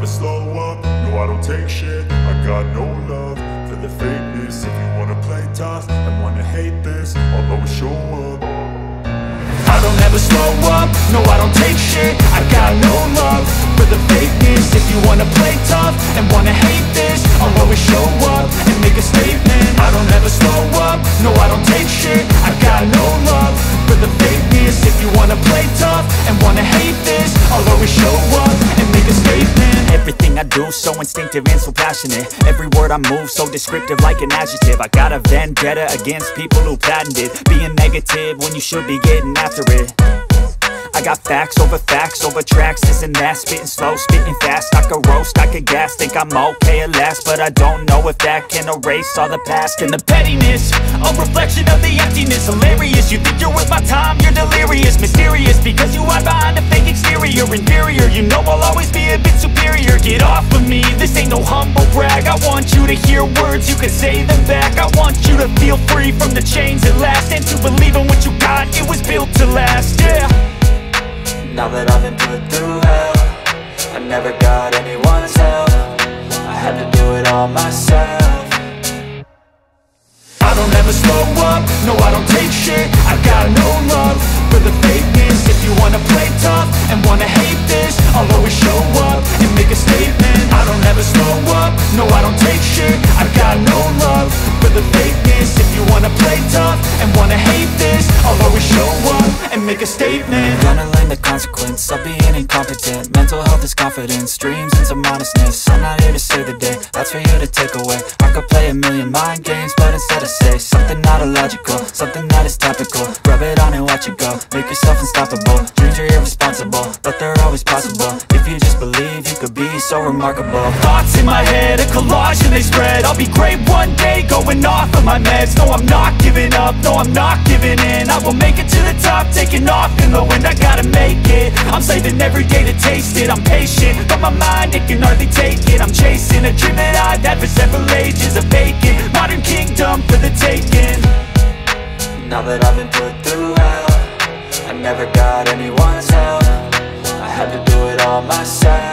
never slow up, no I don't take shit. I got no love for the fakeness. If you wanna play tough and wanna hate this, I'll always show up. I don't ever slow up, no I don't take shit. I got no love for the fakeness. If you wanna play tough and wanna hate this, I'll always show up and make a statement. I don't ever slow up, no I don't take shit. I got no love for the fakeness. If you wanna play tough and wanna hate this, I'll always show up and make a statement. Everything I do so instinctive and so passionate. Every word I move so descriptive like an adjective. I got a vendetta against people who patented being negative when you should be getting after it. I got facts over tracks, this and that. Spitting slow, spitting fast. I could roast, I could gas. Think I'm okay at last, but I don't know if that can erase all the past. And the pettiness, a reflection of the emptiness. Hilarious, you think you're worth my time, you're delirious. Mysterious, because you hide behind a fake exterior. Inferior, you know I'll always be a bit superior. Get off of me, this ain't no humble brag. I want you to hear words, you can say them back. I want you to feel free from the chains at last, and to believe in what you got, it was built to last, yeah. Now that I've been put through hell, I never got anyone's help. I had to do it all myself. I don't ever slow up, no I don't take shit. I got no love for the fakeness. If you wanna play tough and wanna hate this, I'll always show up and make a statement. I don't ever slow up, no I don't take shit. I got no love for the fakeness. If you wanna play tough and wanna hate this, I'll always show up and make a statement. Gonna learn the consequence of being incompetent. Mental health is confidence, dreams and some honestness. I'm not here to save the day, that's for you to take away. I could play a million mind games, but instead I say something not illogical, something that is topical. Rub it on and watch it go, make yourself unstoppable. Dreams are irresponsible, but they're always possible. If you just believe, you could be so remarkable. Thoughts in my head, a collage and they spread. I'll be great one day, going off of my meds. No, I'm not giving up, no, I'm not giving in. I will make it to the top, taking off in the wind. I gotta make it, I'm saving every day to taste it. I'm patient, but my mind, it can hardly take it. I'm chasing a dream that I've had for several ages. A vacant, modern kingdom for the taking. Now that I've been put through hell, I never got anyone's help. I had to do it all myself.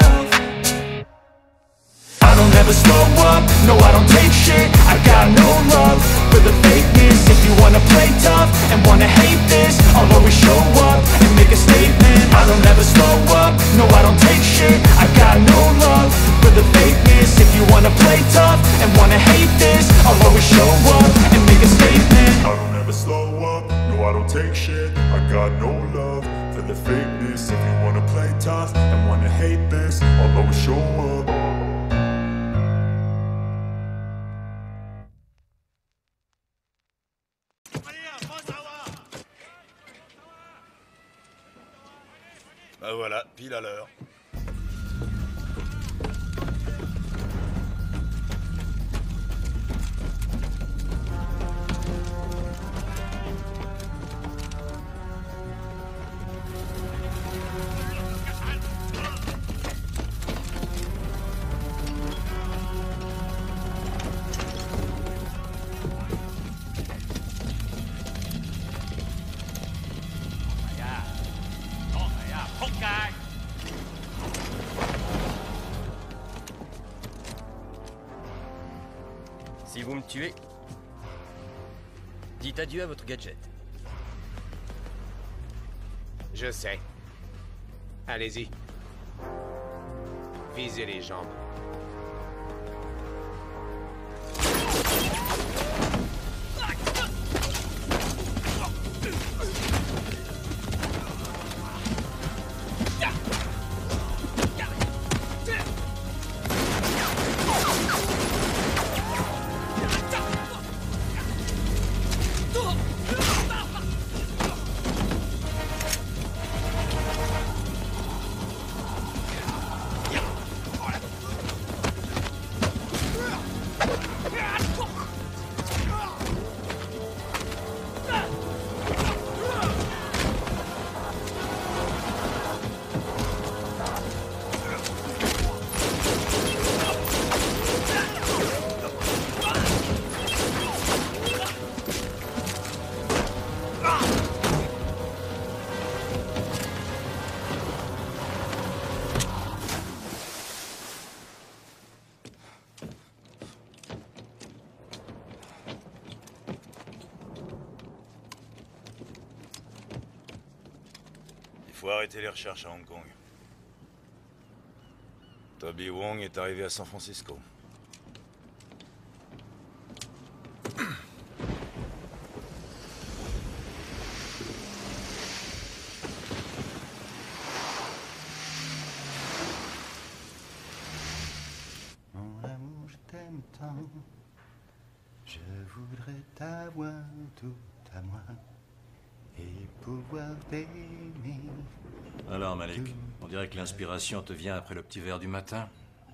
I don't ever slow up, no I don't take shit. I got no love for the fakeness. If you wanna play tough and wanna hate this, I'll always show up and make a statement. I don't ever slow up, no I don't take shit. I got no love for the fakeness. If you wanna play tough and wanna hate this, I'll always show up and make a statement. I don't ever slow up, no I don't take shit. I got no love for the fakeness. If you wanna play tough and wanna hate this, I'll always show up. Bah voilà, pile à l'heure. Si vous me tuez, dites adieu à votre gadget. Je sais. Allez-y. Visez les jambes. Faut arrêter les recherches à Hong Kong. Toby Wong est arrivé à San Francisco. Mon amour, je t'aime tant. Je voudrais t'avoir tout à moi et pouvoir t'aimer. Alors Malik, on dirait que l'inspiration te vient après le petit verre du matin.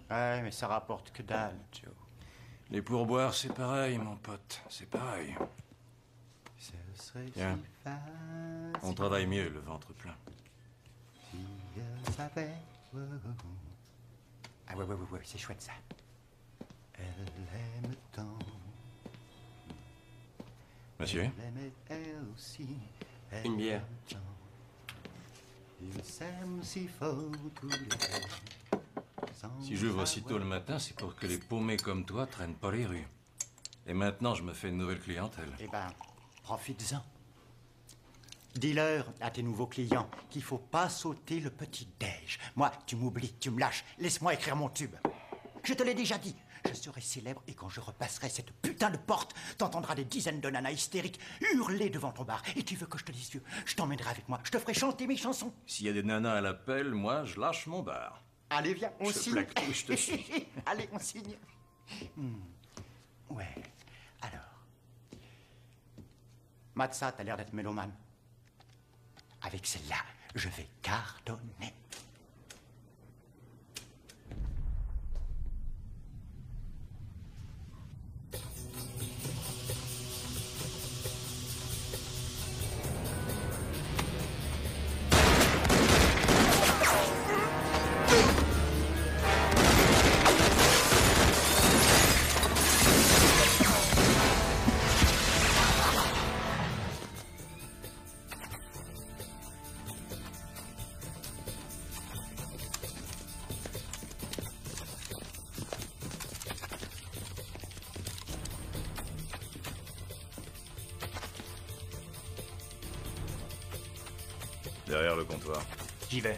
Ouais, mais ça rapporte que dalle, Joe. Les pourboires, c'est pareil, mon pote, c'est pareil. Ce serait Tiens. si facile. On travaille mieux, le ventre plein. Si elle savait. Oh, oh, oh. Ah ouais, c'est chouette ça. Elle aime tant. Monsieur? Elle aimait elle aussi. Elle Une bière. aime tant. Ils s'aiment si fort tous les deux. Sans Si j'ouvre si savoir. tôt le matin, c'est pour que les paumés comme toi traînent pas les rues. Et maintenant, je me fais une nouvelle clientèle. Eh ben, profites-en. Dis-leur à tes nouveaux clients qu'il faut pas sauter le petit déj. Moi, tu m'oublies, tu me lâches. Laisse-moi écrire mon tube. Je te l'ai déjà dit. Je serai célèbre et quand je repasserai cette putain de porte, t'entendras des dizaines de nanas hystériques hurler devant ton bar. Et tu veux que je te dise, vieux, je t'emmènerai avec moi. Je te ferai chanter mes chansons. S'il y a des nanas à l'appel, moi, je lâche mon bar. Allez, viens, on Je te signe. plaque tout, je te suis. Allez, on signe. Ouais, alors. Matza, t'as l'air d'être mélomane. Avec celle-là, je vais cartonner. Derrière le comptoir. J'y vais.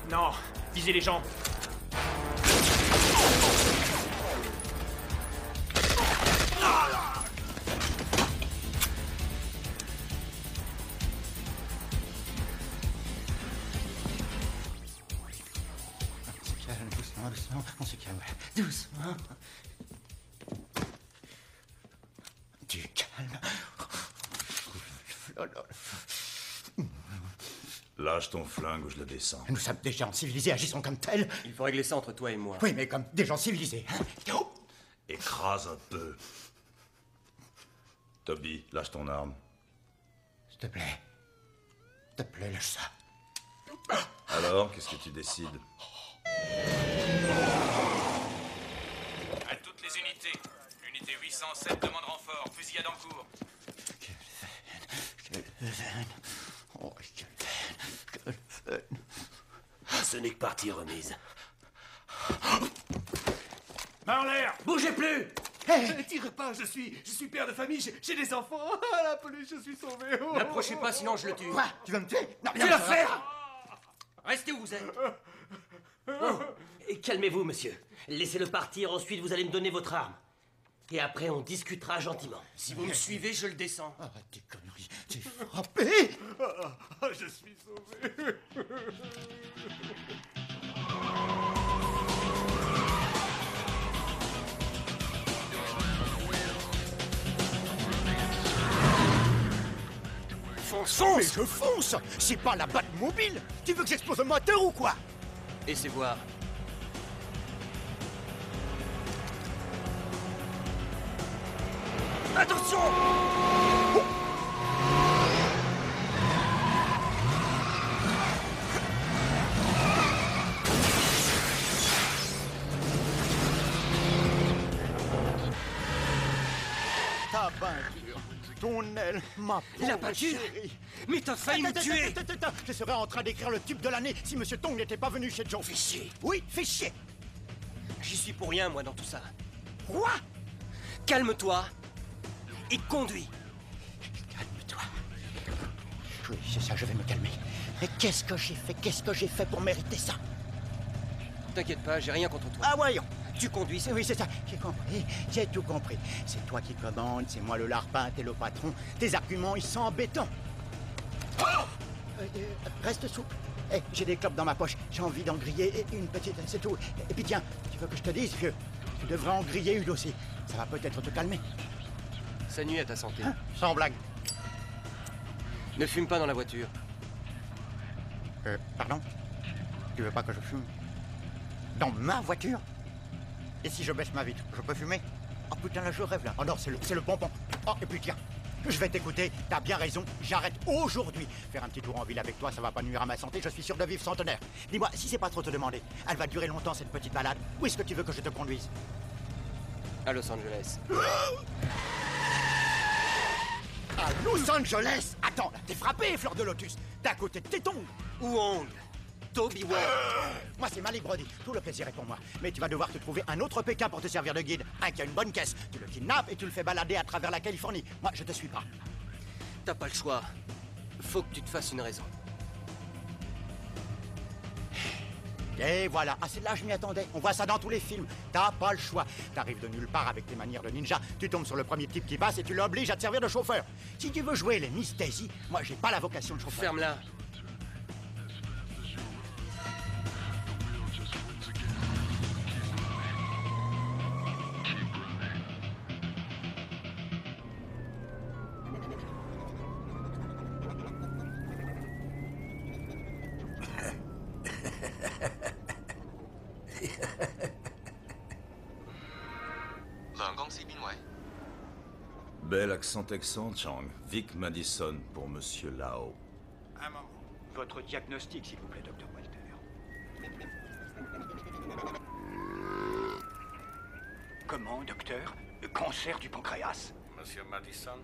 Non, visez les gens. On se calme, doucement, doucement. On se calme, doucement. Du calme. Oh là là. Lâche ton flingue ou je le descends. Nous sommes des gens civilisés, agissons comme tels. Il faut régler ça entre toi et moi. Oui, mais comme des gens civilisés. Hein. Oh. Écrase un peu. Toby, lâche ton arme. S'il te plaît. S'il te plaît, lâche ça. Alors, qu'est-ce que tu décides? À toutes les unités. Unité 807 demande renfort. Fusillade en cours. Quelle veine. Oh, quelle veine. Ce n'est que partie remise. Main en l'air. Bougez plus! Tirez pas, je suis père de famille, j'ai des enfants. Ah, la police, je suis sauvé. Oh. N'approchez pas, sinon je le tue. Quoi? Tu vas me tuer? Non, Tu vas faire! Restez où vous êtes. Oh, et calmez-vous, monsieur. Laissez-le partir, ensuite vous allez me donner votre arme. Et après, on discutera gentiment. Si vous me suivez, je le descends. Arrête tes conneries. t'ai frappé. Je suis sauvé. Fonce. Mais je fonce. C'est pas la Batmobile. Tu veux que j'explose le moteur ou quoi? Laissez voir. Attention! Ta peinture, ton aile, ma pauvre La peinture? chérie. Mais t'as failli me tuer! Je serais en train d'écrire le tube de l'année si Monsieur Tong n'était pas venu chez Joe. Fais chier! Oui, fais chier. J'y suis pour rien, moi, dans tout ça. Quoi? Calme-toi et conduis. Calme-toi. Oui, c'est ça, je vais me calmer. Mais qu'est-ce que j'ai fait? Qu'est-ce que j'ai fait pour mériter ça? T'inquiète pas, j'ai rien contre toi. Ah, voyons. Tu conduis, Oui, c'est ça. J'ai compris. J'ai tout compris. C'est toi qui commandes, c'est moi le larpin, t'es le patron. Tes arguments, ils sont en béton. Reste souple. Eh, j'ai des clopes dans ma poche. J'ai envie d'en griller une petite, c'est tout. Et puis tiens, tu veux que je te dise que tu devrais en griller une aussi. Ça va peut-être te calmer. Ça nuit à ta santé. Hein? Sans blague. Ne fume pas dans la voiture. Pardon? Tu veux pas que je fume? Dans ma voiture? Et si je baisse ma vitre, je peux fumer? Oh putain, là je rêve là. Oh non, c'est le pompon. Oh, et puis tiens, je vais t'écouter, t'as bien raison, j'arrête aujourd'hui. Faire un petit tour en ville avec toi, ça va pas nuire à ma santé, je suis sûr de vivre centenaire. Dis-moi, si c'est pas trop te demander, elle va durer longtemps cette petite balade. Où est-ce que tu veux que je te conduise? À Los Angeles. À Los Angeles? Attends, là, t'es frappé, Fleur de Lotus. T'es à côté de Téton. Ou Hong. Toby Ward. Moi, c'est Malik Brody. Tout le plaisir est pour moi. Mais tu vas devoir te trouver un autre Pékin pour te servir de guide. Un qui a une bonne caisse. Tu le kidnappes et tu le fais balader à travers la Californie. Moi, je te suis pas. T'as pas le choix. Faut que tu te fasses une raison. Et voilà. Ah, c'est là, je m'y attendais. On voit ça dans tous les films. T'as pas le choix. T'arrives de nulle part avec tes manières de ninja. Tu tombes sur le premier type qui passe et tu l'obliges à te servir de chauffeur. Si tu veux jouer les Miss Daisy, moi, j'ai pas la vocation de chauffeur. Ferme-la. Bel accent texan, Chang. Vic Madison pour Monsieur Lao. Un moment. Votre diagnostic, s'il vous plaît, Dr. Walter. Comment, docteur? Cancer du pancréas. Monsieur Madison,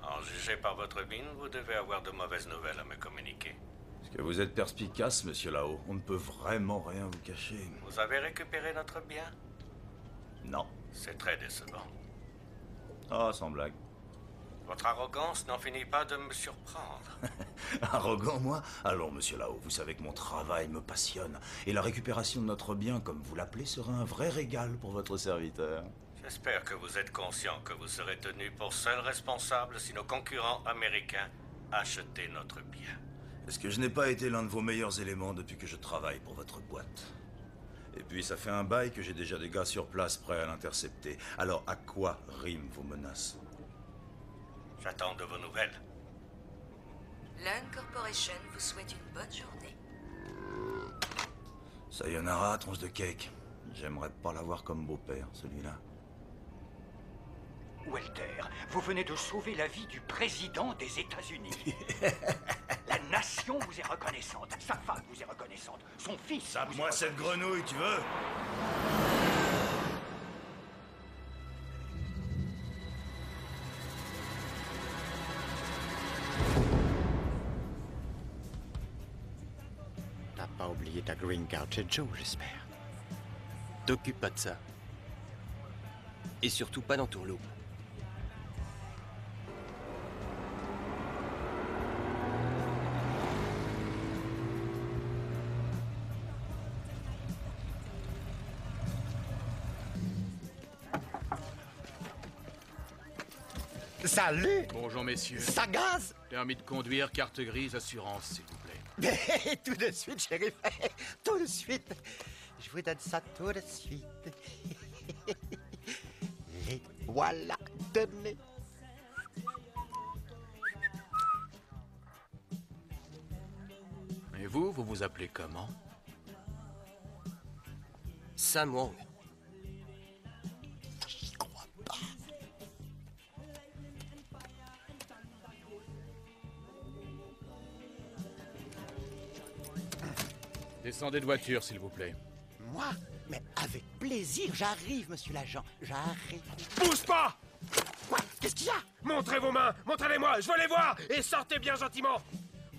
en jugé par votre mine, vous devez avoir de mauvaises nouvelles à me communiquer. Est-ce que vous êtes perspicace, Monsieur Lao? On ne peut vraiment rien vous cacher. Vous avez récupéré notre bien? Non. C'est très décevant. Ah, sans blague. Votre arrogance n'en finit pas de me surprendre. Arrogant, moi? Allons, Monsieur Lao, vous savez que mon travail me passionne. Et la récupération de notre bien, comme vous l'appelez, sera un vrai régal pour votre serviteur. J'espère que vous êtes conscient que vous serez tenu pour seul responsable si nos concurrents américains achetaient notre bien. Est-ce que je n'ai pas été l'un de vos meilleurs éléments depuis que je travaille pour votre boîte? Et puis, ça fait un bail que j'ai déjà des gars sur place prêts à l'intercepter. Alors, à quoi riment vos menaces? J'attends de vos nouvelles. Lung Corporation vous souhaite une bonne journée. Sayonara, tronche de cake. J'aimerais pas l'avoir comme beau-père, celui-là. Walter, vous venez de sauver la vie du président des États-Unis. La nation vous est reconnaissante. Sa femme vous est reconnaissante. Son fils. Sape-moi cette grenouille, tu veux? T'as pas oublié ta green card chez Joe, j'espère. T'occupe pas de ça. Et surtout pas dans Tourloupe. Salut! Bonjour, messieurs. Ça gaze! Permis de conduire, carte grise, assurance, s'il vous plaît. Tout de suite, shérif. Tout de suite. Je vous donne ça tout de suite. Et voilà, tenez. Et vous vous appelez comment? Sam Wong. J'y crois pas. Descendez de voiture, s'il vous plaît. Moi? Mais avec plaisir, j'arrive, monsieur l'agent. J'arrive. Bouge pas! Quoi? Qu'est-ce qu'il y a? Montrez vos mains! Montrez-les-moi! Je veux les voir! Et sortez bien gentiment!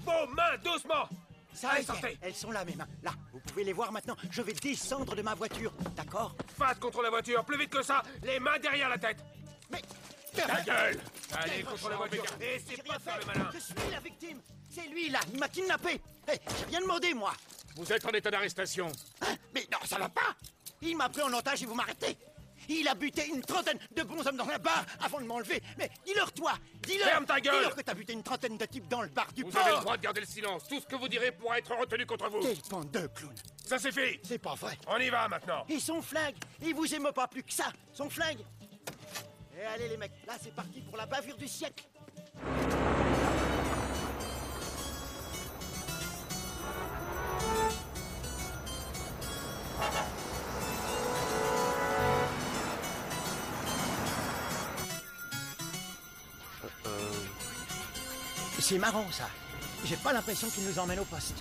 Vos mains, doucement! Ça Allez, y est, sortez! elles sont là, mes mains. Là, vous pouvez les voir maintenant. Je vais descendre de ma voiture, d'accord? Face contre la voiture, plus vite que ça! Les mains derrière la tête! Mais... Ta gueule! Allez, contre la voiture! Et c'est pas faire le malin! Je suis la victime. C'est lui, là. Il m'a kidnappé. Hey, j'ai rien demandé, moi. Vous êtes en état d'arrestation. Hein? Mais non, ça va pas. Il m'a pris en otage et vous m'arrêtez. Il a buté une trentaine de bons hommes dans un bar avant de m'enlever. Mais dis-leur, toi, dis-leur. Ferme ta gueule! Dis-leur que t'as buté une trentaine de types dans le bar du Vous port. avez le droit de garder le silence. Tout ce que vous direz pourra être retenu contre vous. Quelle bande de clowns. Ça c'est fini! C'est pas vrai. On y va maintenant! Et son flingue. Il vous aime pas plus que ça. Son flingue. Et allez, les mecs. Là, c'est parti pour la bavure du siècle. C'est marrant, ça. J'ai pas l'impression qu'il nous emmène au poste.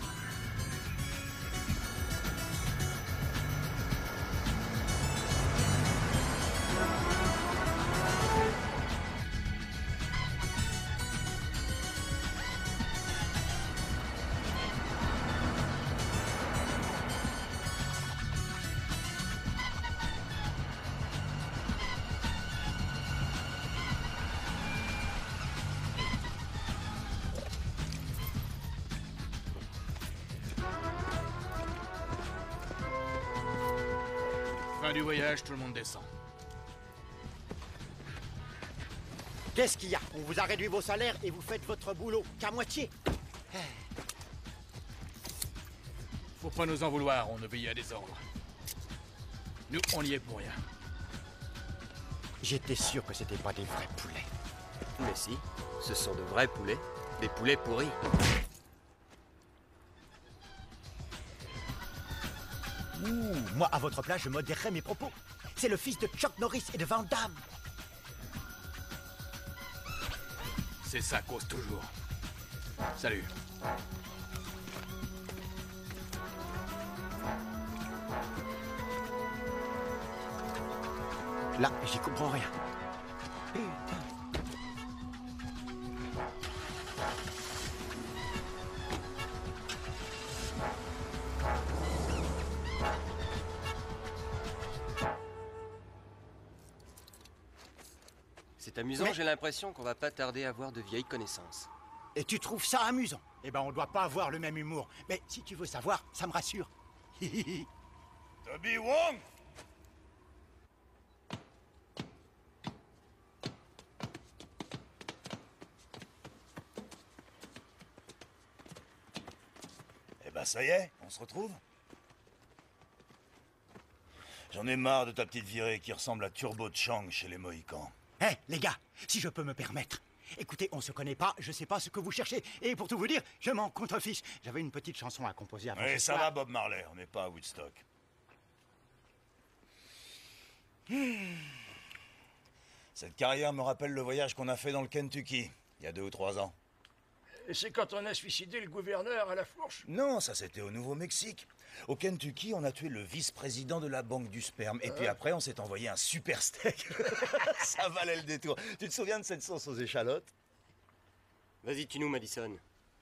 Fin du voyage, tout le monde descend. Qu'est-ce qu'il y a? On vous a réduit vos salaires et vous faites votre boulot qu'à moitié. Faut pas nous en vouloir, on obéit à des ordres. Nous, on y est pour rien. J'étais sûr que c'était pas des vrais poulets. Mais si, ce sont de vrais poulets. Des poulets pourris. Ouh, moi, à votre place, je modérerais mes propos. C'est le fils de Chuck Norris et de Van Damme. C'est ça cause toujours. Salut. Là, j'y comprends rien. C'est amusant, j'ai l'impression qu'on va pas tarder à voir de vieilles connaissances. Et tu trouves ça amusant? Eh ben, on doit pas avoir le même humour. Mais si tu veux savoir, ça me rassure. Toby Wong! Eh ben ça y est, on se retrouve. J'en ai marre de ta petite virée qui ressemble à Turbo Chang chez les Mohicans. Hé, les gars, si je peux me permettre. Écoutez, on se connaît pas, je sais pas ce que vous cherchez. Et pour tout vous dire, je m'en contrefiche. J'avais une petite chanson à composer avant. Oui, ce ça soir. va, Bob Marley, on n'est pas à Woodstock. Cette carrière me rappelle le voyage qu'on a fait dans le Kentucky, il y a 2 ou 3 ans. Et c'est quand on a suicidé le gouverneur à la fourche? Non, ça c'était au Nouveau-Mexique. Au Kentucky, on a tué le vice-président de la banque du sperme. Et puis après, on s'est envoyé un super steak. Ça valait le détour. Tu te souviens de cette sauce aux échalotes? Vas-y, tue-nous, Madison.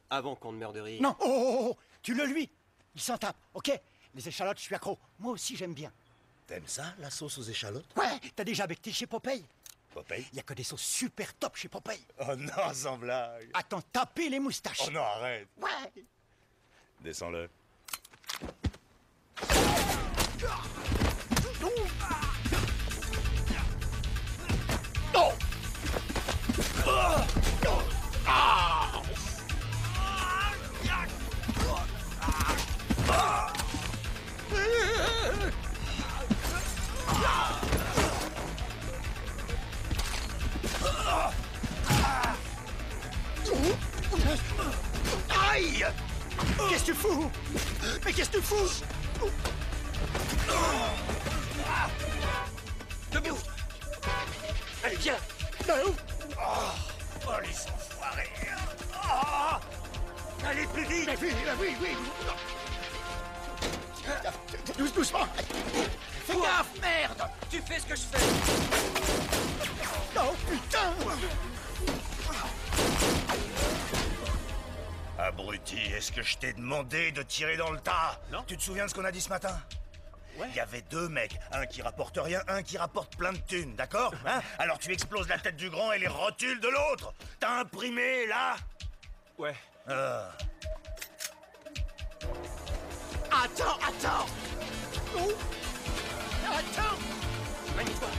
Avant qu'on ne meure de rire. Non, oh, tu le lui. Il s'en tape, ok? Les échalotes, je suis accro. Moi aussi, j'aime bien. T'aimes ça, la sauce aux échalotes? Ouais, t'as déjà becté chez Popeye? Popeye? Il y a que des sauces super top chez Popeye. Oh non, sans blague. À t'en taper les moustaches. Oh non, arrête. Ouais. Descends-le. Oh. Mais qu'est-ce que tu fous? Debout! Allez, viens! Non! Oh, les enfoirés! Allez, plus vite! Oui. Doucement! Fais gaffe, merde! Tu fais ce que je fais! Oh, putain! Abruti, est-ce que je t'ai demandé de tirer dans le tas? Non. Tu te souviens de ce qu'on a dit ce matin? Ouais. Il y avait 2 mecs, un qui rapporte rien, un qui rapporte plein de thunes, d'accord? Hein? Alors tu exploses la tête du grand et les rotules de l'autre. T'as imprimé, là? Ouais. Attends! Oh. Attends! Manie-toi!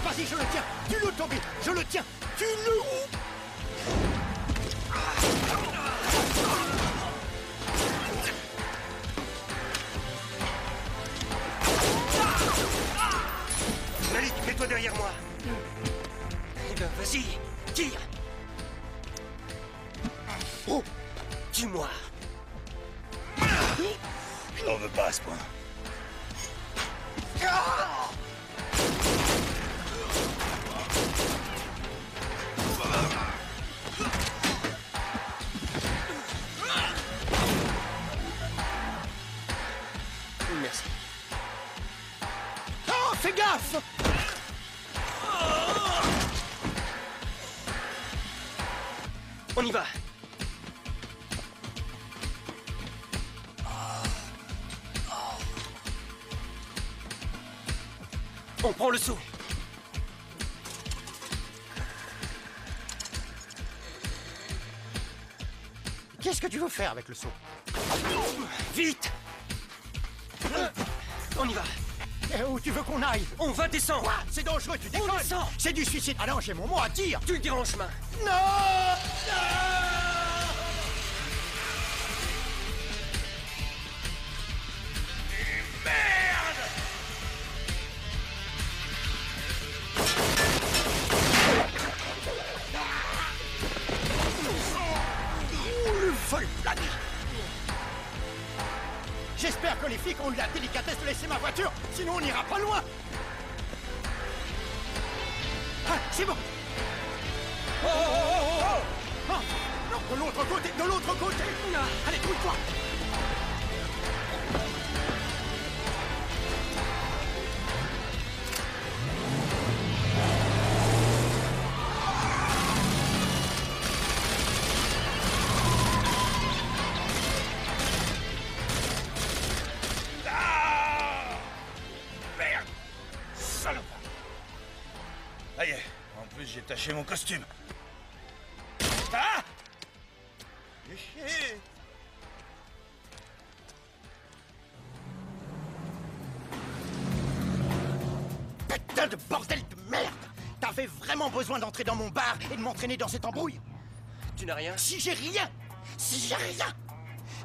Vas-y, je le tiens! Tu le tombes! Je le tiens! Tu le... Malik, mets-toi derrière moi! Eh ben, vas-y! Tire! Oh! Tue-moi! Je n'en veux pas à ce point. Merci. Oh, fais gaffe! On y va! On prend le saut! Qu'est-ce que tu veux faire avec le seau? Vite! On y va! Et où tu veux qu'on aille? On va descendre! Quoi? C'est dangereux, tu déconnes! On descend! C'est du suicide! Ah non, j'ai mon mot à dire! Tu le diras en chemin! Non! Le vol plané! J'espère que les flics ont eu la délicatesse de laisser ma voiture, sinon on n'ira pas loin! Ah, c'est bon! Oh, oh, oh, oh, oh! Non, de l'autre côté, de l'autre côté! Allez, trouve-toi! Merde! Salope! Ça y est, en plus j'ai taché mon costume. Ah! Fais chier! Putain de bordel de merde! T'avais vraiment besoin d'entrer dans mon bar et de m'entraîner dans cette embrouille? Tu n'as rien? Si j'ai rien! Si j'ai rien!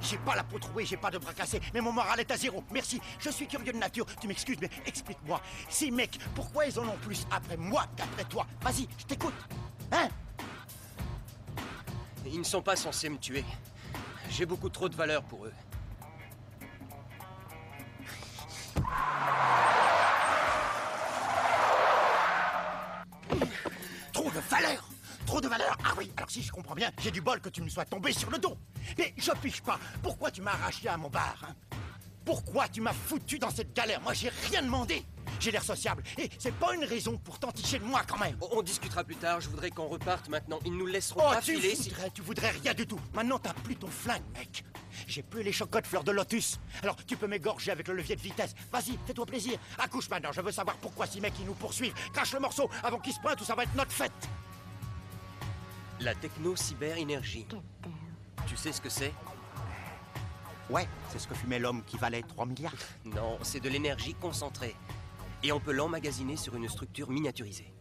J'ai pas la peau trouée, j'ai pas de bras cassés, mais mon moral est à 0. Merci, je suis curieux de nature. Tu m'excuses, mais explique-moi. Ces mecs, pourquoi ils en ont plus après moi qu'après toi? Vas-y, je t'écoute. Hein? Ils ne sont pas censés me tuer. J'ai beaucoup trop de valeur pour eux. Trop de valeur! Trop de valeur! Ah oui, alors si je comprends bien, j'ai du bol que tu me sois tombé sur le dos. Mais je piche pas. Pourquoi tu m'as arraché à mon bar, hein? Pourquoi tu m'as foutu dans cette galère? Moi, j'ai rien demandé. J'ai l'air sociable. Et c'est pas une raison pour t'enticher de moi, quand même. On discutera plus tard. Je voudrais qu'on reparte maintenant. Ils nous laisseront Oh, pas filer. tu voudrais rien du tout. Maintenant, t'as plus ton flingue, mec. J'ai plus les chocottes fleurs de lotus. Alors, tu peux m'égorger avec le levier de vitesse. Vas-y, fais-toi plaisir. Accouche maintenant. Je veux savoir pourquoi ces mecs, ils nous poursuivent. Crache le morceau avant qu'ils se pointent ou ça va être notre fête. La techno-cyber-énergie. Tu sais ce que c'est? Ouais, c'est ce que fumait l'homme qui valait 3 milliards. Non, c'est de l'énergie concentrée. Et on peut l'emmagasiner sur une structure miniaturisée.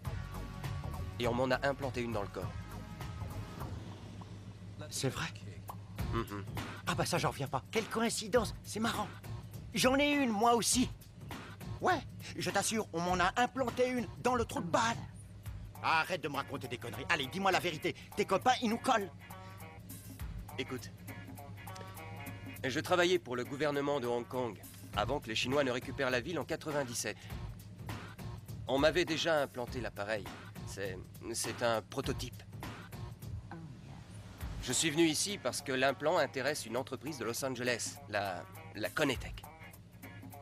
Et on m'en a implanté une dans le corps. C'est vrai? Ah bah ça, j'en reviens pas. Quelle coïncidence, c'est marrant. J'en ai une, moi aussi. Ouais, je t'assure, on m'en a implanté une dans le trou de balle. Arrête de me raconter des conneries. Allez, dis-moi la vérité. Tes copains, ils nous collent. Écoute, je travaillais pour le gouvernement de Hong Kong avant que les Chinois ne récupèrent la ville en 97. On m'avait déjà implanté l'appareil. C'est un prototype. Je suis venu ici parce que l'implant intéresse une entreprise de Los Angeles, la Conetec.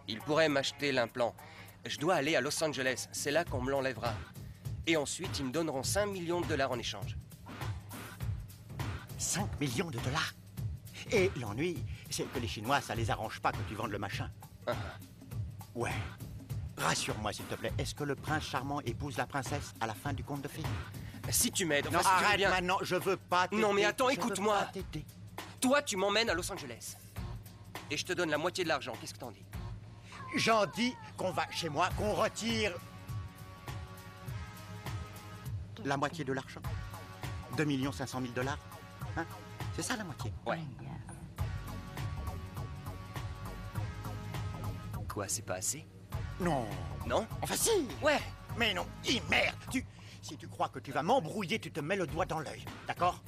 Ils pourraient m'acheter l'implant. Je dois aller à Los Angeles, c'est là qu'on me l'enlèvera. Et ensuite, ils me donneront 5 millions de dollars en échange. 5 millions de dollars? Et l'ennui, c'est que les Chinois, ça les arrange pas que tu vendes le machin. Ouais. Rassure-moi, s'il te plaît. Est-ce que le prince charmant épouse la princesse à la fin du conte de fées? Si tu m'aides, non, si tu veux arrête bien... maintenant, je veux pas t'aider. Non, mais attends, Je veux écoute-moi. pas t'aider. Toi, tu m'emmènes à Los Angeles. Et je te donne la moitié de l'argent. Qu'est-ce que t'en dis? J'en dis qu'on va chez moi, qu'on retire... la moitié de l'argent. 2 500 000 dollars. Hein? C'est ça, la moitié? Ouais. Quoi, c'est pas assez? Non. Non? Enfin, si. Ouais. Mais non. Merde. Si tu crois que tu vas m'embrouiller, tu te mets le doigt dans l'œil. D'accord?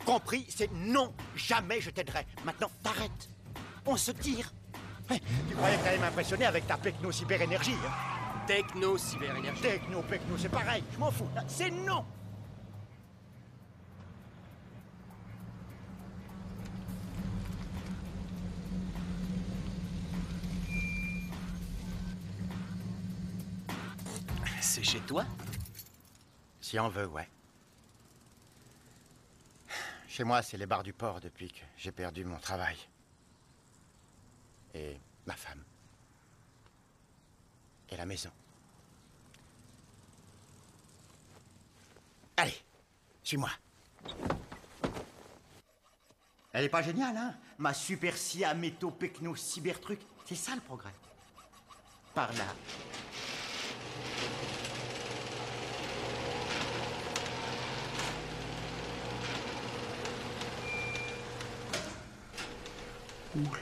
Compris? C'est non. Jamais je t'aiderai. Maintenant, t'arrêtes. On se tire. Hey, tu croyais que t'allais m'impressionner avec ta techno-cyber-énergie, hein? Techno-cyber-énergie. Techno, c'est pareil. Je m'en fous. C'est non. C'est chez toi? Si on veut, ouais. Chez moi, c'est les bars du port depuis que j'ai perdu mon travail. Et ma femme. Et la maison. Allez, suis-moi. Elle est pas géniale, hein? Ma super scia métaux pecno cyber truc. C'est ça le progrès. Par là. Oula.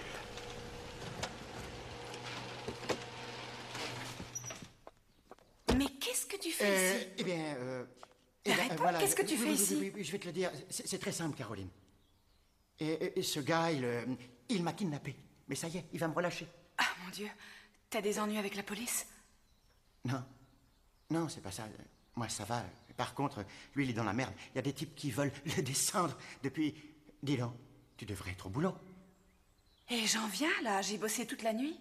Mais qu'est-ce que tu fais ici? Eh bien, Réponds, qu'est-ce que tu fais ici? Oui, je vais te le dire. C'est très simple, Caroline. Et ce gars, il m'a kidnappé. Mais ça y est, il va me relâcher. Ah, mon Dieu. T'as des ennuis avec la police? Non, c'est pas ça. Moi, ça va. Par contre, lui, il est dans la merde. Il y a des types qui veulent le descendre depuis... Dis donc, tu devrais être au boulot. Et j'en viens, là. J'ai bossé toute la nuit.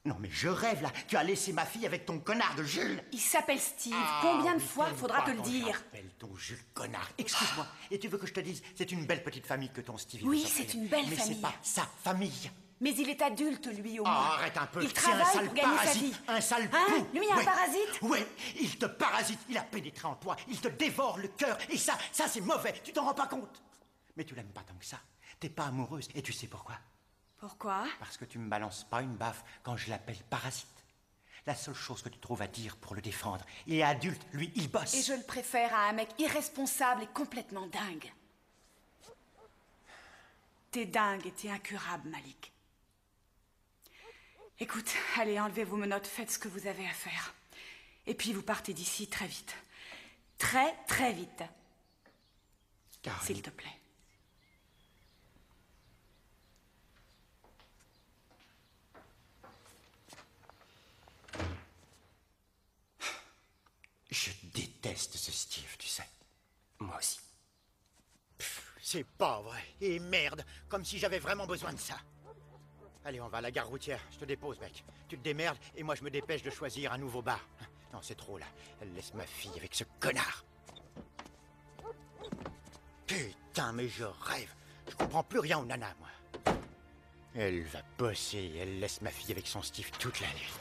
Non, mais je rêve, là. Tu as laissé ma fille avec ton connard de Jules. Il s'appelle Steve. Combien de fois faudra te le dire? J'appelle ton Jules connard. Excuse-moi. Et tu veux que je te dise, c'est une belle petite famille que ton Steve. Oui, c'est une belle famille. Mais c'est pas sa famille. Mais il est adulte, lui, au moins. Arrête un peu. Il C'est travaille un sale pour gagner parasite, sa vie. Un sale hein? pou. Lui, un parasite? Oui, il te parasite. Il a pénétré en toi. Il te dévore le cœur. Et ça c'est mauvais. Tu t'en rends pas compte. Mais tu l'aimes pas tant que ça. T'es pas amoureuse. Et tu sais pourquoi? Pourquoi? Parce que tu me balances pas une baffe quand je l'appelle parasite. La seule chose que tu trouves à dire pour le défendre. Il est adulte, lui, il bosse. Et je le préfère à un mec irresponsable et complètement dingue. T'es dingue et t'es incurable, Malik. Écoute, allez, enlevez vos menottes, faites ce que vous avez à faire. Et puis vous partez d'ici très vite. Très, très vite. S'il te plaît. Je déteste ce Steve, tu sais. Moi aussi. C'est pas vrai. Et merde, comme si j'avais vraiment besoin de ça. Allez, on va à la gare routière. Je te dépose, mec. Tu te démerdes et moi je me dépêche de choisir un nouveau bar. Non, c'est trop, là. Elle laisse ma fille avec ce connard. Putain, mais je rêve. Je comprends plus rien aux nanas, moi. Elle va bosser et elle laisse ma fille avec son Steve toute la nuit.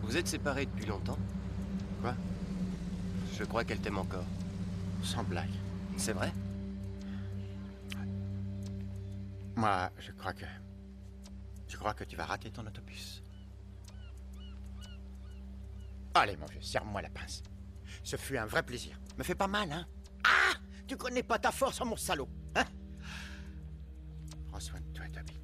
Vous êtes séparés depuis longtemps? Quoi? Je crois qu'elle t'aime encore. Sans blague. C'est vrai? Moi, je crois que tu vas rater ton autobus. Allez, mon vieux, serre-moi la pince. Ce fut un vrai plaisir. Me fais pas mal, hein? Ah! Tu connais pas ta force, mon salaud, hein? Prends soin de toi, Toby.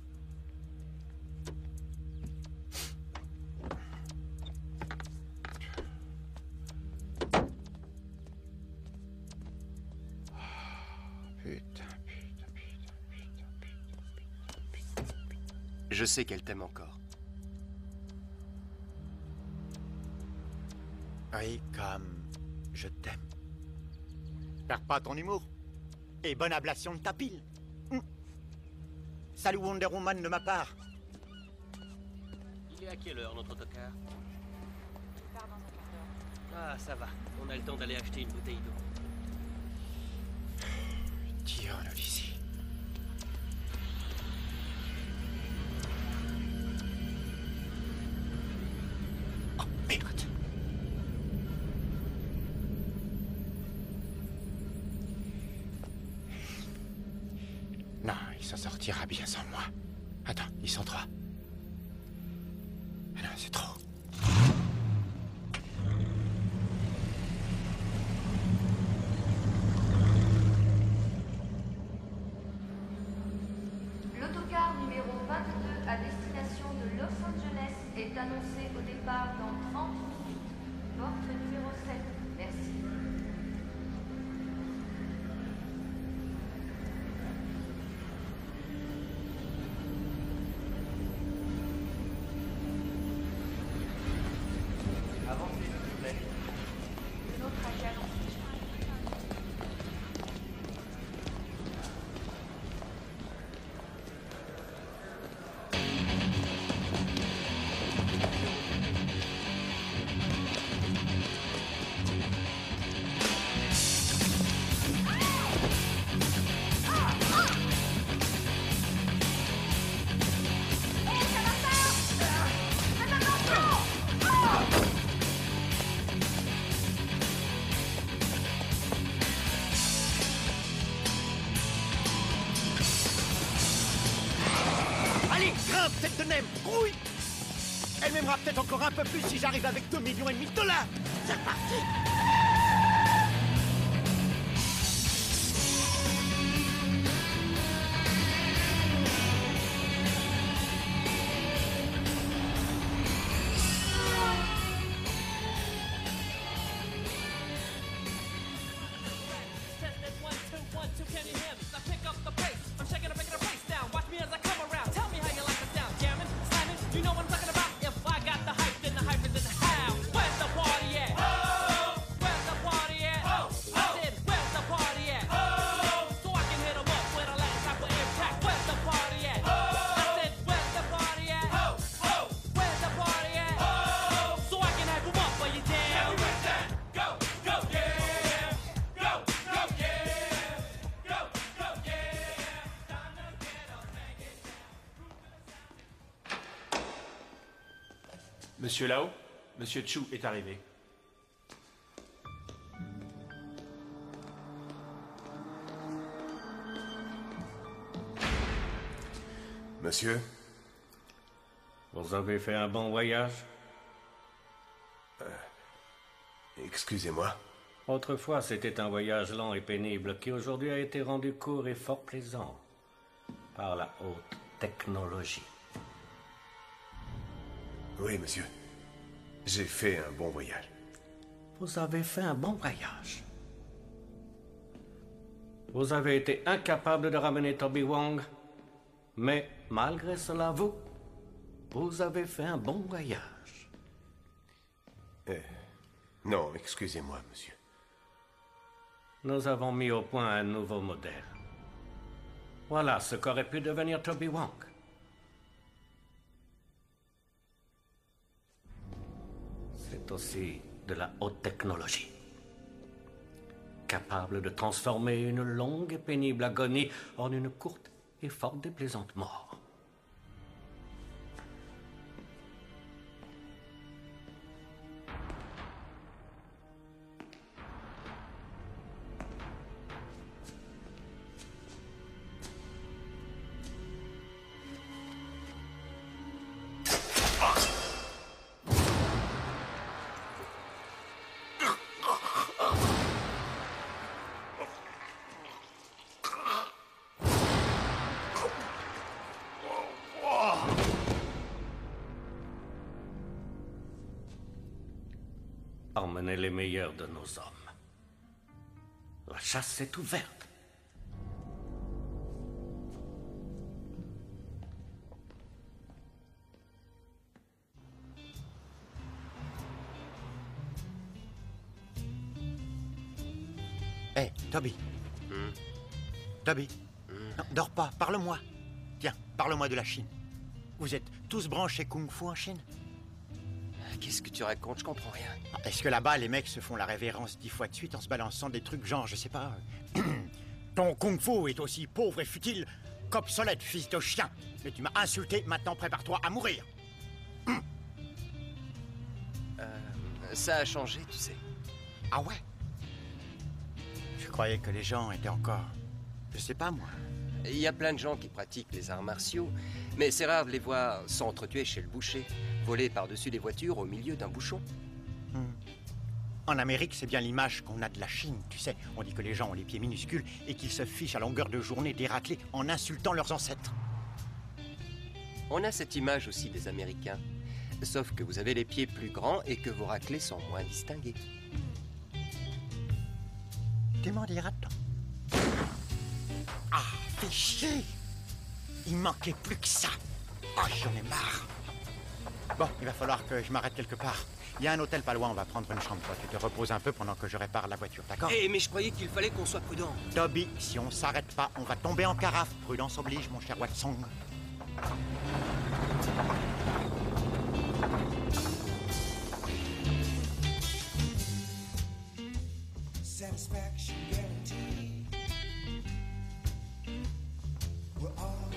Je sais qu'elle t'aime encore. Oui, comme je t'aime. Perds pas ton humour. Et bonne ablation de ta pile. Salut Wonder Woman de ma part. Il est à quelle heure notre autocar? Ah, ça va. On a le temps d'aller acheter une bouteille d'eau. Tirons-nous d'ici. Merde. Non, il s'en sortira bien sans moi. Attends, ils sont trois. Ah non, c'est trop. L'autocar numéro 22 à destination de Los Angeles est annoncé au départ dans 30 minutes. Porte numéro 7. Merci. Avancez, s'il vous plaît. Nos trajets annoncés. Allez, grimpe, tête de nem, grouille. Elle m'aimera peut-être encore un peu plus si j'arrive avec 2,5 millions de dollars. C'est reparti. Monsieur Lao, Monsieur Chu est arrivé. Monsieur, Vous avez fait un bon voyage? Excusez-moi. Autrefois, c'était un voyage lent et pénible qui aujourd'hui a été rendu court et fort plaisant par la haute technologie. Oui, monsieur. J'ai fait un bon voyage. Vous avez fait un bon voyage. Vous avez été incapable de ramener Toby Wong, mais malgré cela, Vous avez fait un bon voyage. Non, excusez-moi, monsieur. Nous avons mis au point un nouveau modèle. Voilà ce qu'aurait pu devenir Toby Wong. C'est aussi de la haute technologie. Capable de transformer une longue et pénible agonie en une courte et fort déplaisante mort. Emmenez les meilleurs de nos hommes. La chasse est ouverte. Hé, Toby. Toby. Non, dors pas, parle-moi. Tiens, parle-moi de la Chine. Vous êtes tous branchés kung-fu en Chine? Qu'est-ce que tu racontes? Je comprends rien. Est-ce que là-bas, les mecs se font la révérence 10 fois de suite en se balançant des trucs genre, je sais pas... Ton kung-fu est aussi pauvre et futile qu'obsolète, fils de chien. Mais tu m'as insulté, maintenant prépare-toi à mourir. Ça a changé, tu sais. Ah ouais? Je croyais que les gens étaient encore... Je sais pas, moi. Il y a plein de gens qui pratiquent les arts martiaux, mais c'est rare de les voir s'entretuer chez le boucher, voler par-dessus les voitures au milieu d'un bouchon. En Amérique, c'est bien l'image qu'on a de la Chine, tu sais. On dit que les gens ont les pieds minuscules et qu'ils se fichent à longueur de journée des raclés en insultant leurs ancêtres. On a cette image aussi des Américains, sauf que vous avez les pieds plus grands et que vos raclés sont moins distingués. Tu m'en diras tant. Ah, fais chier! Il manquait plus que ça. Oh, j'en ai marre. Bon, il va falloir que je m'arrête quelque part. Il y a un hôtel pas loin, on va prendre une chambre. Toi, tu te reposes un peu pendant que je répare la voiture, d'accord? Mais je croyais qu'il fallait qu'on soit prudent. Toby, si on s'arrête pas, on va tomber en carafe. Prudence oblige, mon cher Watson. Satisfaction guaranteed. We're all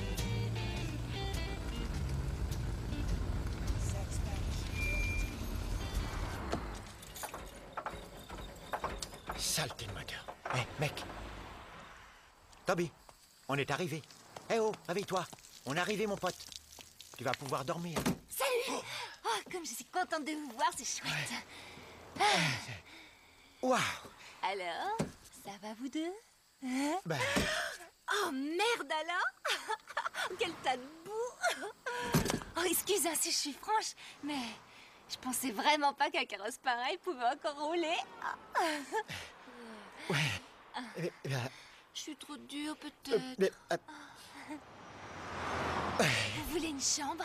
Saleté de moteur. Hé, mec. Toby, on est arrivé. Eh oh, réveille-toi. On est arrivé, mon pote. Tu vas pouvoir dormir. Salut! Oh, comme je suis contente de vous voir, c'est chouette. Waouh! Alors, ça va vous deux? Hein? Ben... Oh merde alors! Quel tas de boue! Oh, excuse si je suis franche, mais je pensais vraiment pas qu'un carrosse pareil pouvait encore rouler. Ouais. Je suis trop dure peut-être. Vous voulez une chambre?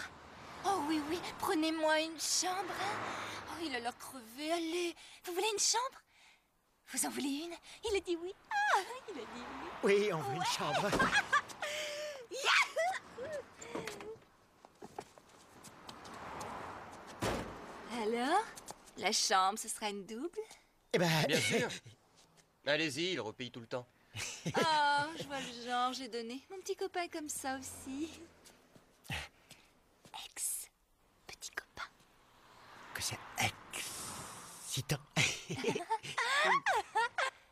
Oh oui, oui, prenez-moi une chambre. Oh, il a l'air crevé, allez. Vous voulez une chambre? Vous en voulez une? Il a dit oui. Ah, il a dit oui. Oui, on veut une chambre. Alors, la chambre, ce sera une double? Eh ben... Bien sûr. Allez-y, il repaye tout le temps. Oh, je vois le genre, j'ai donné. Mon petit copain comme ça aussi. Ex-petit copain. Que c'est excitant.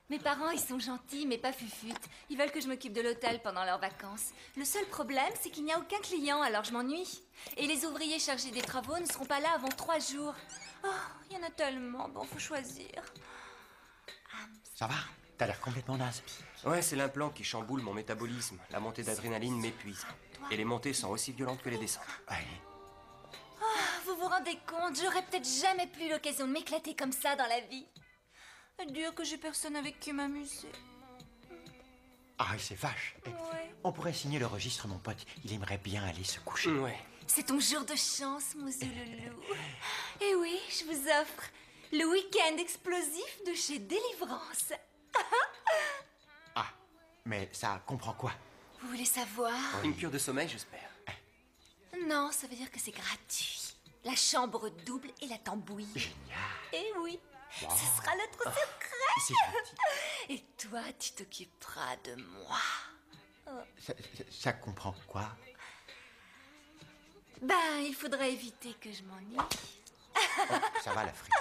Mes parents, ils sont gentils, mais pas fufutes. Ils veulent que je m'occupe de l'hôtel pendant leurs vacances. Le seul problème, c'est qu'il n'y a aucun client, alors je m'ennuie. Et les ouvriers chargés des travaux ne seront pas là avant 3 jours. Oh, il y en a tellement, bon, faut choisir. Ça va? T'as l'air complètement naze. Ouais, c'est l'implant qui chamboule mon métabolisme. La montée d'adrénaline m'épuise. Et les montées sont aussi violentes que les descentes. Ouais. Oh, vous vous rendez compte, j'aurais peut-être jamais plus l'occasion de m'éclater comme ça dans la vie. Dur que j'ai personne avec qui m'amuser. Ah, c'est vache. Ouais. On pourrait signer le registre, mon pote. Il aimerait bien aller se coucher. Ouais. C'est ton jour de chance, mon Zouloulou. Et oui, je vous offre le week-end explosif de chez Délivrance. Ah, mais ça comprend quoi? Vous voulez savoir? Une cure de sommeil, j'espère. Non, ça veut dire que c'est gratuit. La chambre double et la tambouille. Génial. Et oui, Wow. ce sera notre secret. C'est gentil. Et toi, tu t'occuperas de moi. Ça comprend quoi? Ben, il faudrait éviter que je m'ennuie. Ça va, la frite.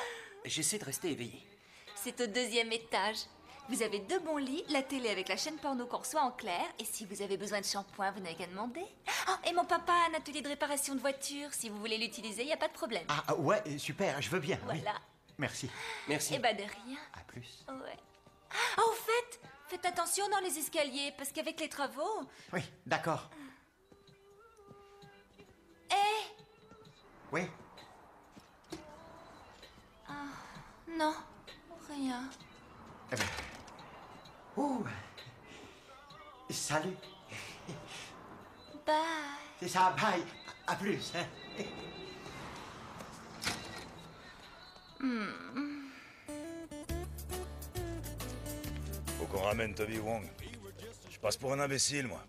J'essaie de rester éveillé. C'est au 2e étage. Vous avez 2 bons lits, la télé avec la chaîne porno qu'on reçoit en clair, et si vous avez besoin de shampoing, vous n'avez qu'à demander. Oh, et mon papa a un atelier de réparation de voitures. Si vous voulez l'utiliser, il n'y a pas de problème. Ah, ouais, super, je veux bien. Oui. Voilà. Merci. Merci. Eh ben, de rien. À plus. Ouais. Ah, au fait, faites attention dans les escaliers, parce qu'avec les travaux... Oui, d'accord. Eh Oui. Non, rien. Eh ben. Ouh. Salut. Bye. C'est ça, bye. À plus. Hein. Faut qu'on ramène Toby Wong. Je passe pour un imbécile, moi.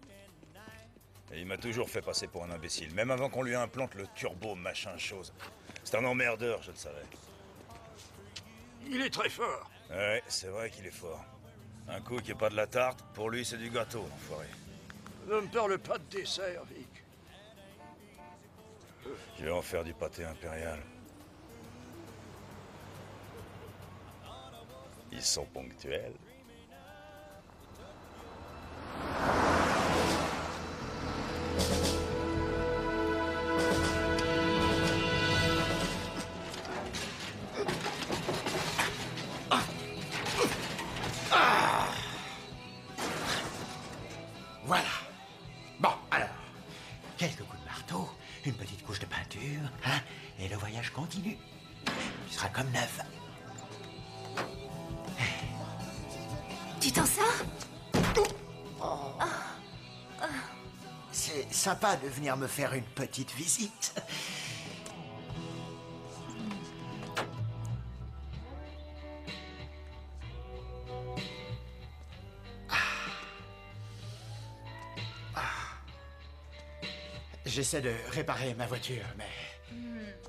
Et il m'a toujours fait passer pour un imbécile, même avant qu'on lui implante le turbo machin chose. C'est un emmerdeur, je le savais. Il est très fort. Ouais, c'est vrai qu'il est fort. Un coup qui est pas de la tarte, pour lui c'est du gâteau, l'enfoiré. Ne me parle pas de dessert, Vic. Je vais en faire du pâté impérial. Ils sont ponctuels. Voilà. Bon, alors, quelques coups de marteau, une petite couche de peinture, hein, et le voyage continue. Tu seras comme neuf. Tu t'en sors? C'est sympa de venir me faire une petite visite. J'essaie de réparer ma voiture, mais...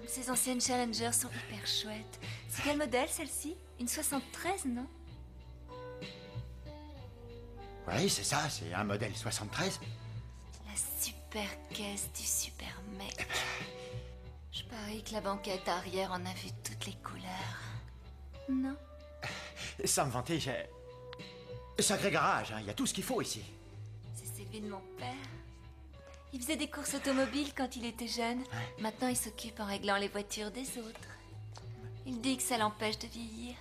Ces anciennes Challenger sont hyper chouettes. C'est quel modèle, celle-ci? Une 73, non? Oui, c'est ça, c'est un modèle 73. La super caisse du super mec. Je parie que la banquette arrière en a vu toutes les couleurs. Non? Sans me vanter, j'ai... Sacré garage, hein, il y a tout ce qu'il faut ici. C'est celui de mon père. Il faisait des courses automobiles quand il était jeune. Maintenant, il s'occupe en réglant les voitures des autres. Il dit que ça l'empêche de vieillir.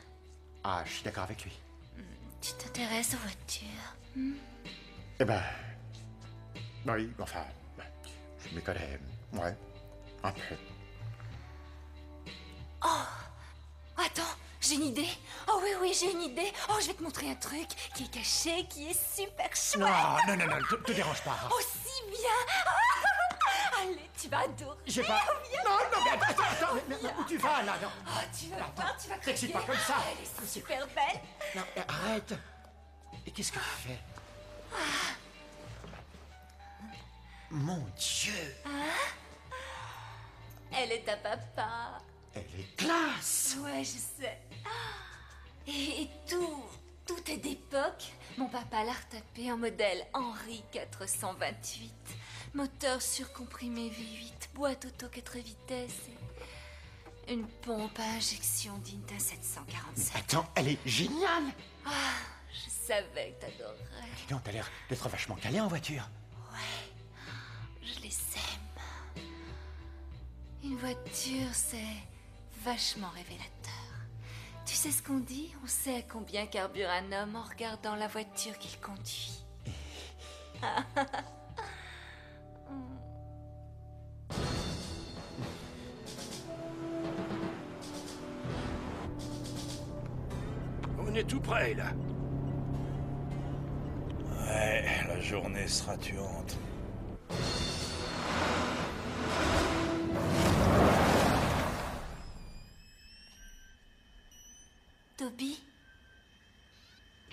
Ah, je suis d'accord avec lui. Tu t'intéresses aux voitures? Eh ben... Oui, enfin... Je me connais... Ouais, un peu. Oh! Attends, j'ai une idée. Oh oui, oui, j'ai une idée. Oh, je vais te montrer un truc qui est caché, qui est super chouette. Non, te dérange pas. Aussi bien. Allez, tu vas adorer. J'ai pas... Viens. Non, mais attends, mais où tu vas, là, non? Oh, tu vas voir, tu vas T'excites craquer. pas comme ça. Elle est super belle. Non, arrête. Et qu'est-ce que tu fais? Mon Dieu. Elle est ta papa. Elle est classe. Ouais, je sais. Et tout est d'époque. Mon papa l'a retapé en modèle Henri 428. Moteur surcomprimé V8, boîte auto 4 vitesses et une pompe à injection digne d'un 747. Attends, elle est géniale. Ah, je savais que t'adorerais. Dis donc, t'as l'air d'être vachement calé en voiture. Ouais, je les aime. Une voiture, c'est vachement révélateur. Tu sais ce qu'on dit? On sait à combien carbure un homme en regardant la voiture qu'il conduit. On est tout près, là. Ouais, la journée sera tuante.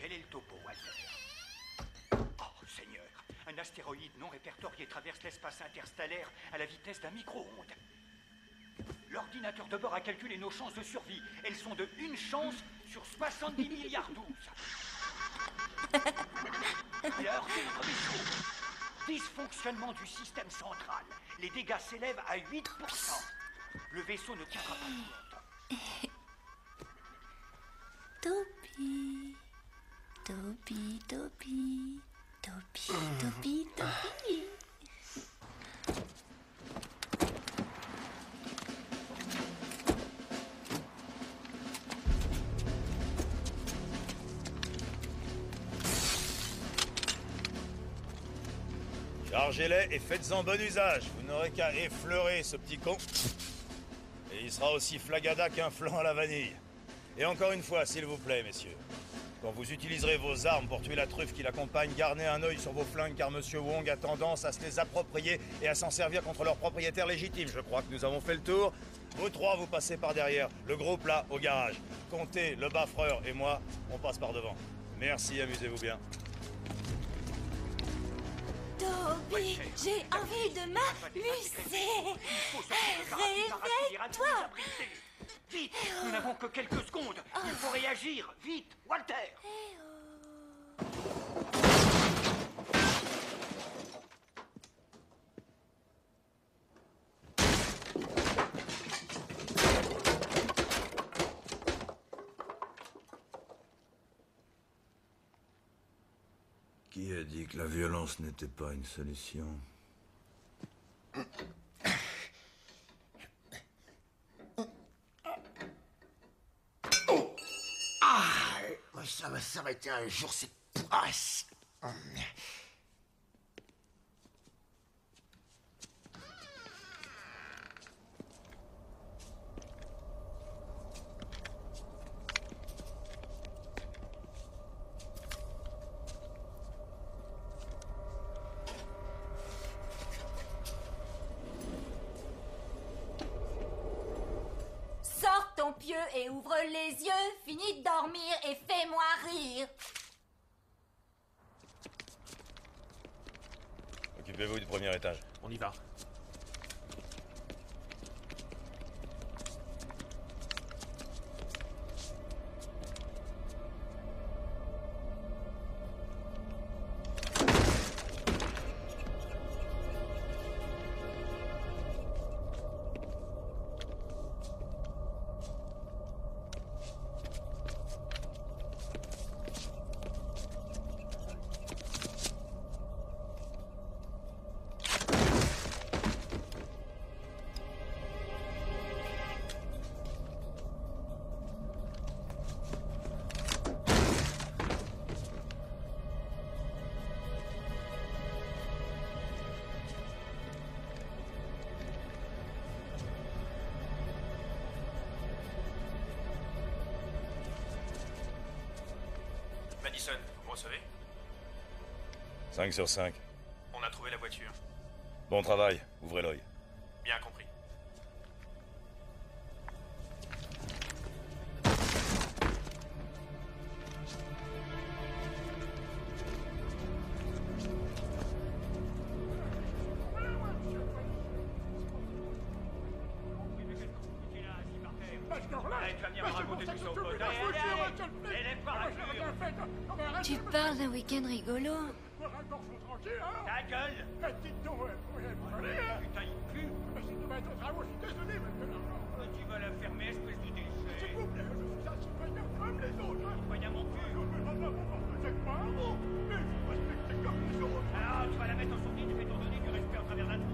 Quel est le topo, Walter? Oh, Seigneur. Un astéroïde non répertorié traverse l'espace interstellaire à la vitesse d'un micro-ondes. L'ordinateur de bord a calculé nos chances de survie. Elles sont de 1 chance sur 70 milliards 12. L'heure de notre vaisseau. Dysfonctionnement du système central. Les dégâts s'élèvent à 8%. Le vaisseau ne tiendra pas plus longtemps. Topi, Topi, Topi, Topi, Topi, Topi. Chargez-les et faites-en bon usage. Vous n'aurez qu'à effleurer ce petit con. Et il sera aussi flagada qu'un flan à la vanille. Et encore une fois, s'il vous plaît, messieurs, quand vous utiliserez vos armes pour tuer la truffe qui l'accompagne, gardez un œil sur vos flingues car Monsieur Wong a tendance à se les approprier et à s'en servir contre leurs propriétaires légitimes. Je crois que nous avons fait le tour. Vous trois, vous passez par derrière. Le groupe là, au garage. Comptez, le baffreur et moi, on passe par devant. Merci, amusez-vous bien. Toby, j'ai envie de m'amuser. Réveille-toi. Vite, nous n'avons que quelques secondes. Il faut réagir. Vite, Walter. Qui a dit que la violence n'était pas une solution? Ça va s'arrêter un jour, cette poisse. Sors ton pieu et ouvre les yeux. Finis de dormir et fais-moi rire. Occupez-vous du premier étage. On y va. Madison, vous me recevez? 5 sur 5. On a trouvé la voiture. Bon travail, ouvrez l'œil. Bien compris. Tu parles d'un week-end rigolo. Ta gueule! Putain, il pue! Tu vas la fermer, espèce de déchet! S'il vous plaît, je suis un citoyen comme les autres! Citoyen mon cul! Alors, tu vas la mettre en sourdine, tu fais ton donner du respect à travers la tronche.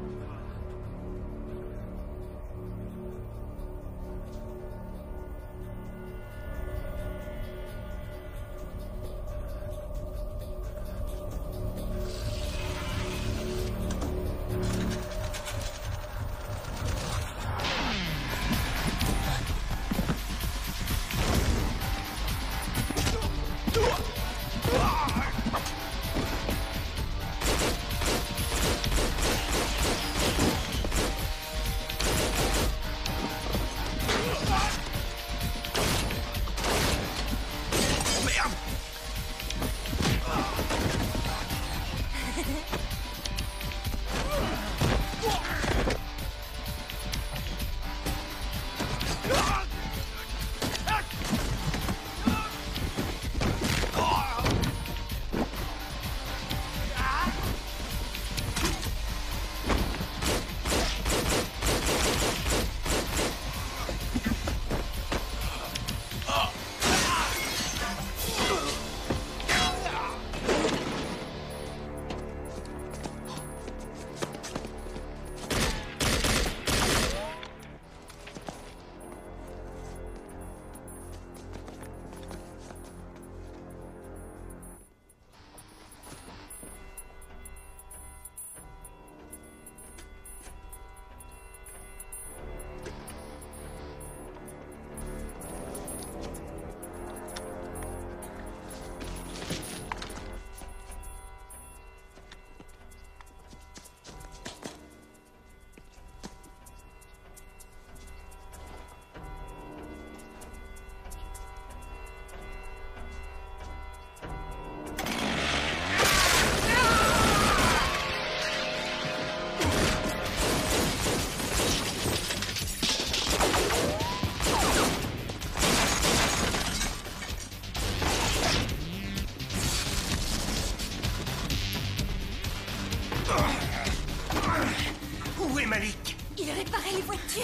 Où est Malik? Il réparait les voitures.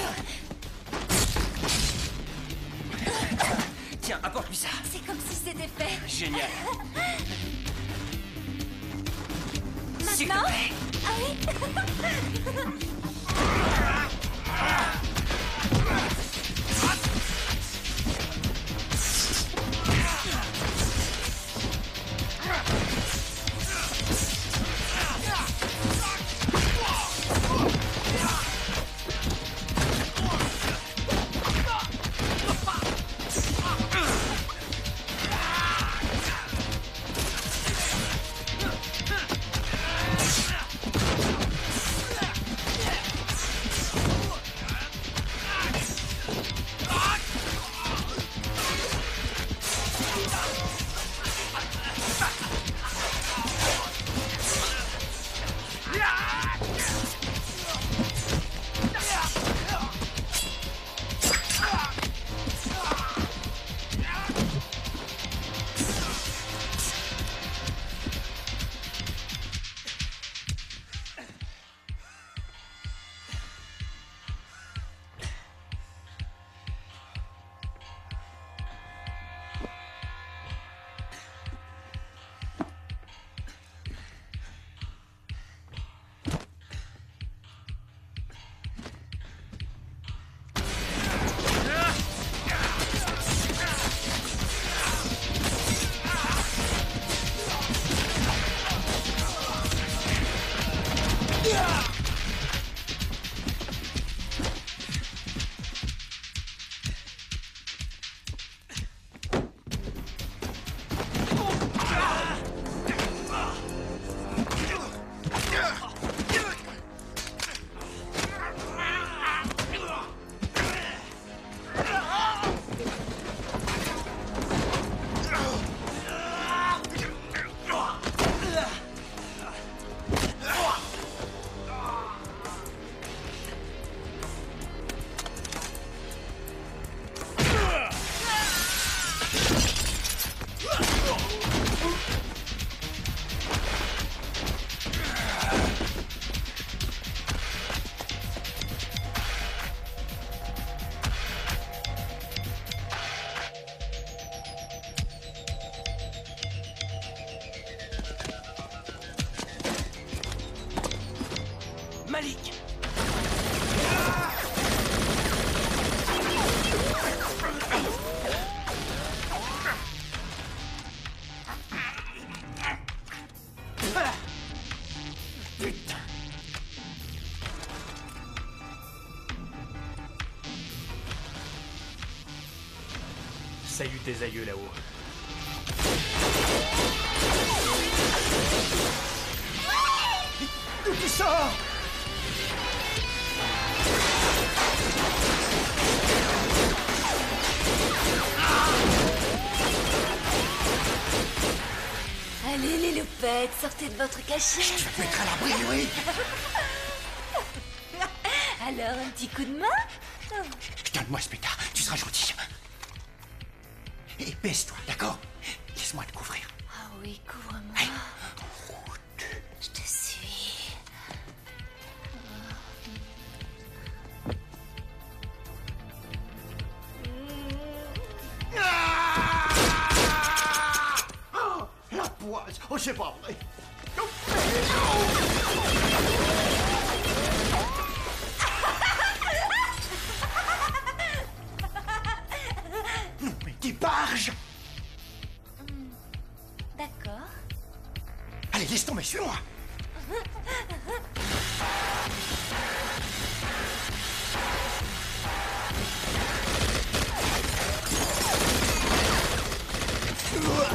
Tiens, apporte-lui ça. C'est comme si c'était fait. Génial. S'il te Maintenant? plaît. Ah oui. Malik! Putain! Salut tes aïeux là-haut. D'où tu sors? Allez, les loupettes, sortez de votre cachette. Je vais te mettre à l'abri, oui. Alors, un petit coup de main? Oh. Donne-moi ce pétard, tu seras gentil. Et baisse-toi, d'accord? Laisse-moi te couvrir. Ah oui, couvre-moi. Allez. Je te suis. Oh, la poisse. Oh, c'est pas vrai. Non, mais des barges. D'accord. Allez, laisse tomber, suis-moi.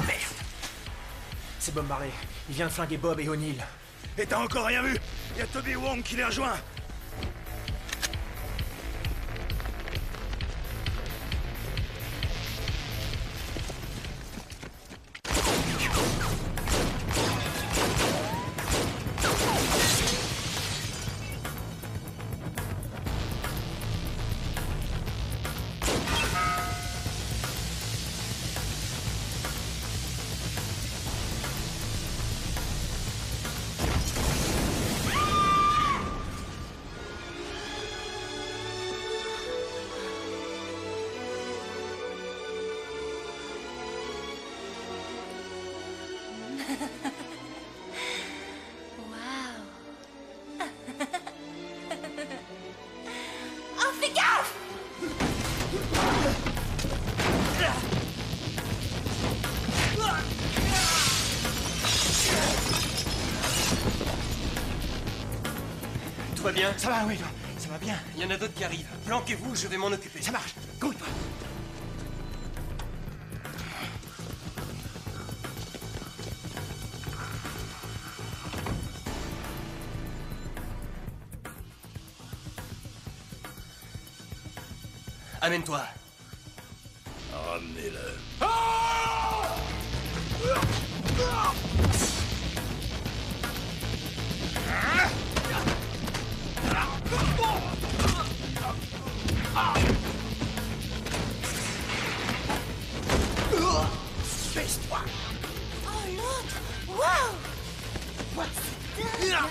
Merde. C'est Bob Marley. Il vient de flinguer Bob et O'Neill. Et t'as encore rien vu? Il y a Toby Wong qui les rejoint. va bien? Ça va, oui, ça va bien. Il y en a d'autres qui arrivent. Planquez-vous, je vais m'en occuper. Ça marche. Go, toi. Amène-toi. Ramenez-le. Baisse-toi. Oh, l'autre! Waouh! C'est dingue!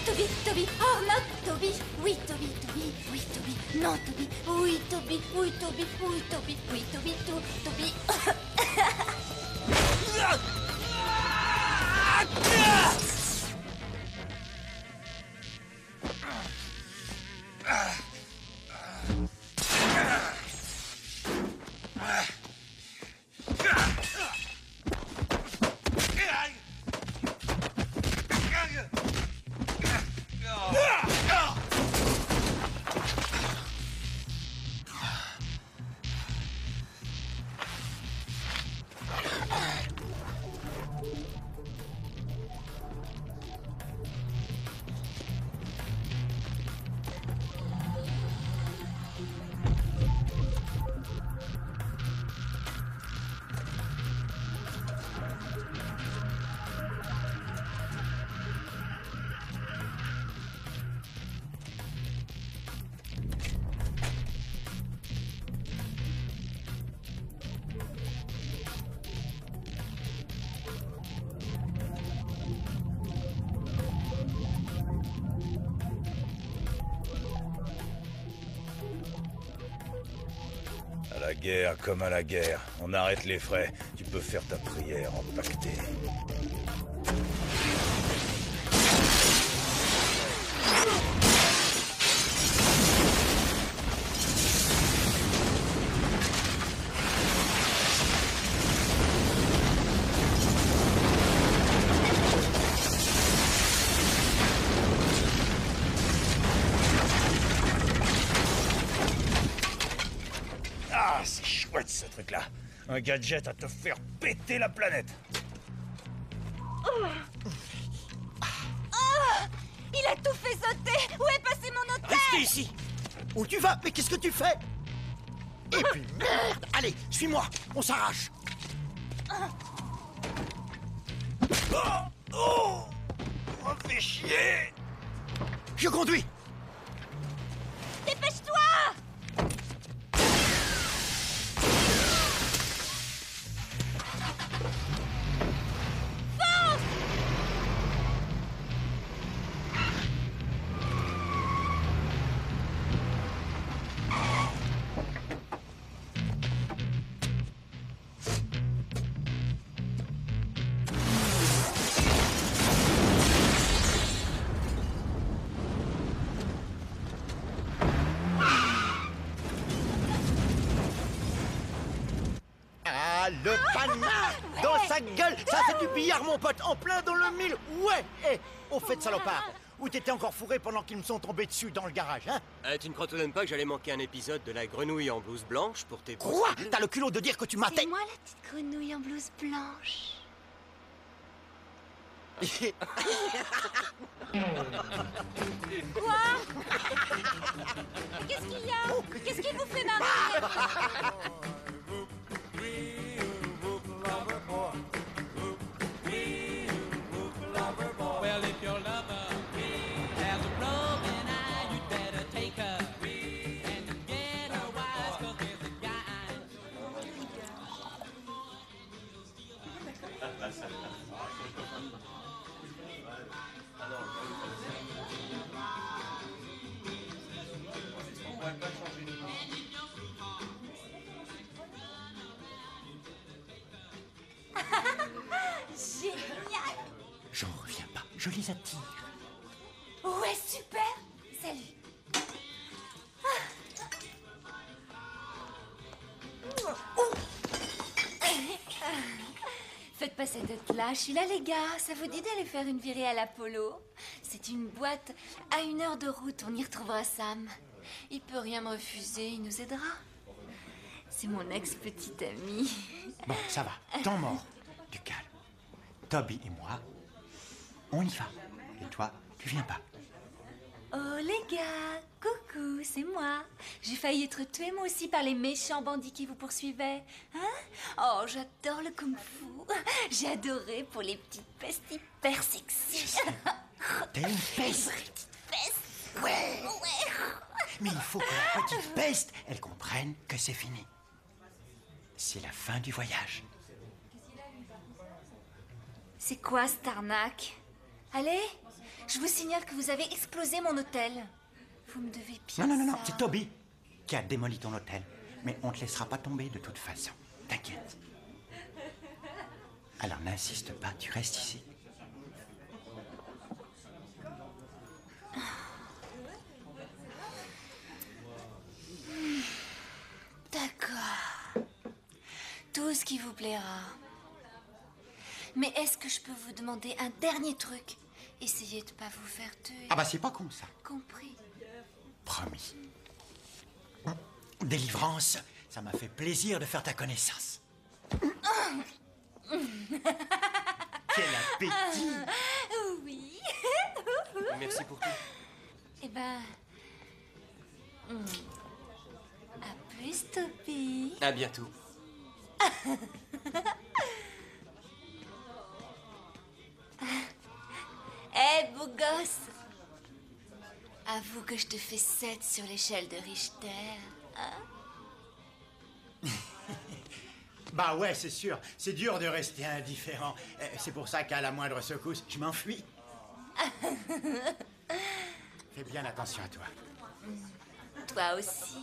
Fortiche, Toby, oh non, Toby, oui, Toby, oui, Toby, non, Toby, oui, Toby, oui, Toby, oui, Toby, oui, Toby, Toby. À la guerre comme à la guerre, on arrête les frais. Tu peux faire ta prière empaquetée. Ah, c'est chouette ce truc-là. Un gadget à te faire péter la planète. Oh, il a tout fait sauter. Où est passé mon hôtel? Restez ici. Où tu vas? Mais qu'est-ce que tu fais? Et puis merde. Allez, suis-moi. On s'arrache. Oh, fais chier! Je conduis! Dépêche-toi! Ah, le canard! Dans sa gueule! Ça, c'est du billard, mon pote! En plein dans le mille! Ouais! Eh, au fait, salopard! Où t'étais encore fourré pendant qu'ils me sont tombés dessus dans le garage, hein? Tu ne crois tout de même pas que j'allais manquer un épisode de la grenouille en blouse blanche pour tes... Quoi? T'as le culot de dire que tu m'as... C'est moi la petite grenouille en blouse blanche. Quoi? Qu'est-ce qu'il y a? Qu'est-ce qui vous fait marrer? Well, if your lover has a broken eye, you'd better take her and get her wise, 'cause there's a guy. Génial! J'en reviens pas, je les attire. Ouais, super! Salut! Faites pas cette tête-là, je suis là les gars. Ça vous dit d'aller faire une virée à l'Apollo? C'est une boîte à 1 heure de route, on y retrouvera Sam. Il peut rien me refuser, il nous aidera. C'est mon ex-petit ami. Bon, ça va, temps mort. Du calme. Toby et moi, on y va. Et toi, tu viens pas. Oh les gars, coucou, c'est moi. J'ai failli être tuée moi aussi par les méchants bandits qui vous poursuivaient. Hein? Oh, j'adore le kung-fu. J'ai adoré pour les petites pestes hyper sexy. T'es une peste. Petite peste. Ouais. Ouais. Mais il faut que la petite peste, elle comprenne que c'est fini. C'est la fin du voyage. C'est quoi cette arnaque? Allez, je vous signale que vous avez explosé mon hôtel. Vous me devez bien Non, ça. c'est Toby qui a démoli ton hôtel. Mais on te laissera pas tomber de toute façon. T'inquiète. Alors n'insiste pas, tu restes ici. D'accord. Tout ce qui vous plaira. Mais est-ce que je peux vous demander un dernier truc? Essayez de pas vous faire tuer. Ah bah c'est pas con ça. Compris. Promis. Délivrance, ça m'a fait plaisir de faire ta connaissance. Quel appétit! Oui. Merci pour tout. Eh ben... À plus, Toby. À bientôt. Eh, beau gosse. Avoue que je te fais 7 sur l'échelle de Richter. Hein? Bah ouais, c'est sûr. C'est dur de rester indifférent. C'est pour ça qu'à la moindre secousse, je m'enfuis. Fais bien attention à toi. Toi aussi.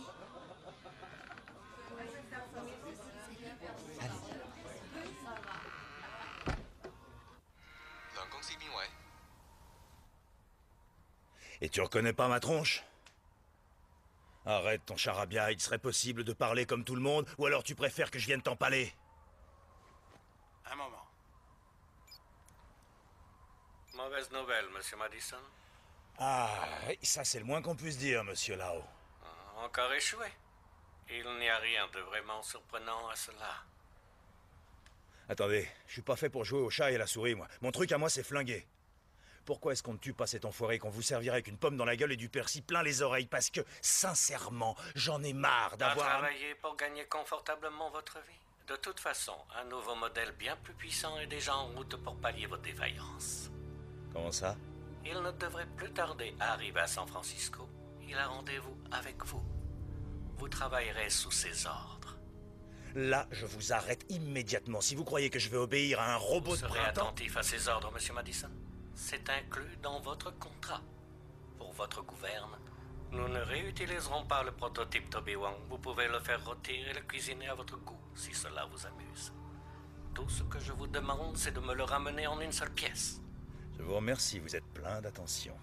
Et tu reconnais pas ma tronche? Arrête ton charabia, il serait possible de parler comme tout le monde, ou alors tu préfères que je vienne t'empaler? Un moment. Mauvaise nouvelle, monsieur Madison. Ah, ça c'est le moins qu'on puisse dire, monsieur Lao. Encore échoué. Il n'y a rien de vraiment surprenant à cela. Attendez, je suis pas fait pour jouer au chat et à la souris, moi. Mon truc à moi, c'est flinguer. Pourquoi est-ce qu'on ne tue pas cet enfoiré qu'on vous servirait avec une pomme dans la gueule et du persil plein les oreilles? Parce que, sincèrement, j'en ai marre d'avoir... Travailler pour gagner confortablement votre vie. De toute façon, un nouveau modèle bien plus puissant est déjà en route pour pallier votre défaillance. Comment ça? Il ne devrait plus tarder à arriver à San Francisco. Il a rendez-vous avec vous. Vous travaillerez sous ses ordres. Là, je vous arrête immédiatement. Si vous croyez que je vais obéir à un robot Vous de serez printemps... attentif à ses ordres, Monsieur Madison. C'est inclus dans votre contrat. Pour votre gouverne, nous ne réutiliserons pas le prototype Toby Wong. Vous pouvez le faire rôtir et le cuisiner à votre goût, si cela vous amuse. Tout ce que je vous demande, c'est de me le ramener en une seule pièce. Je vous remercie, vous êtes plein d'attention.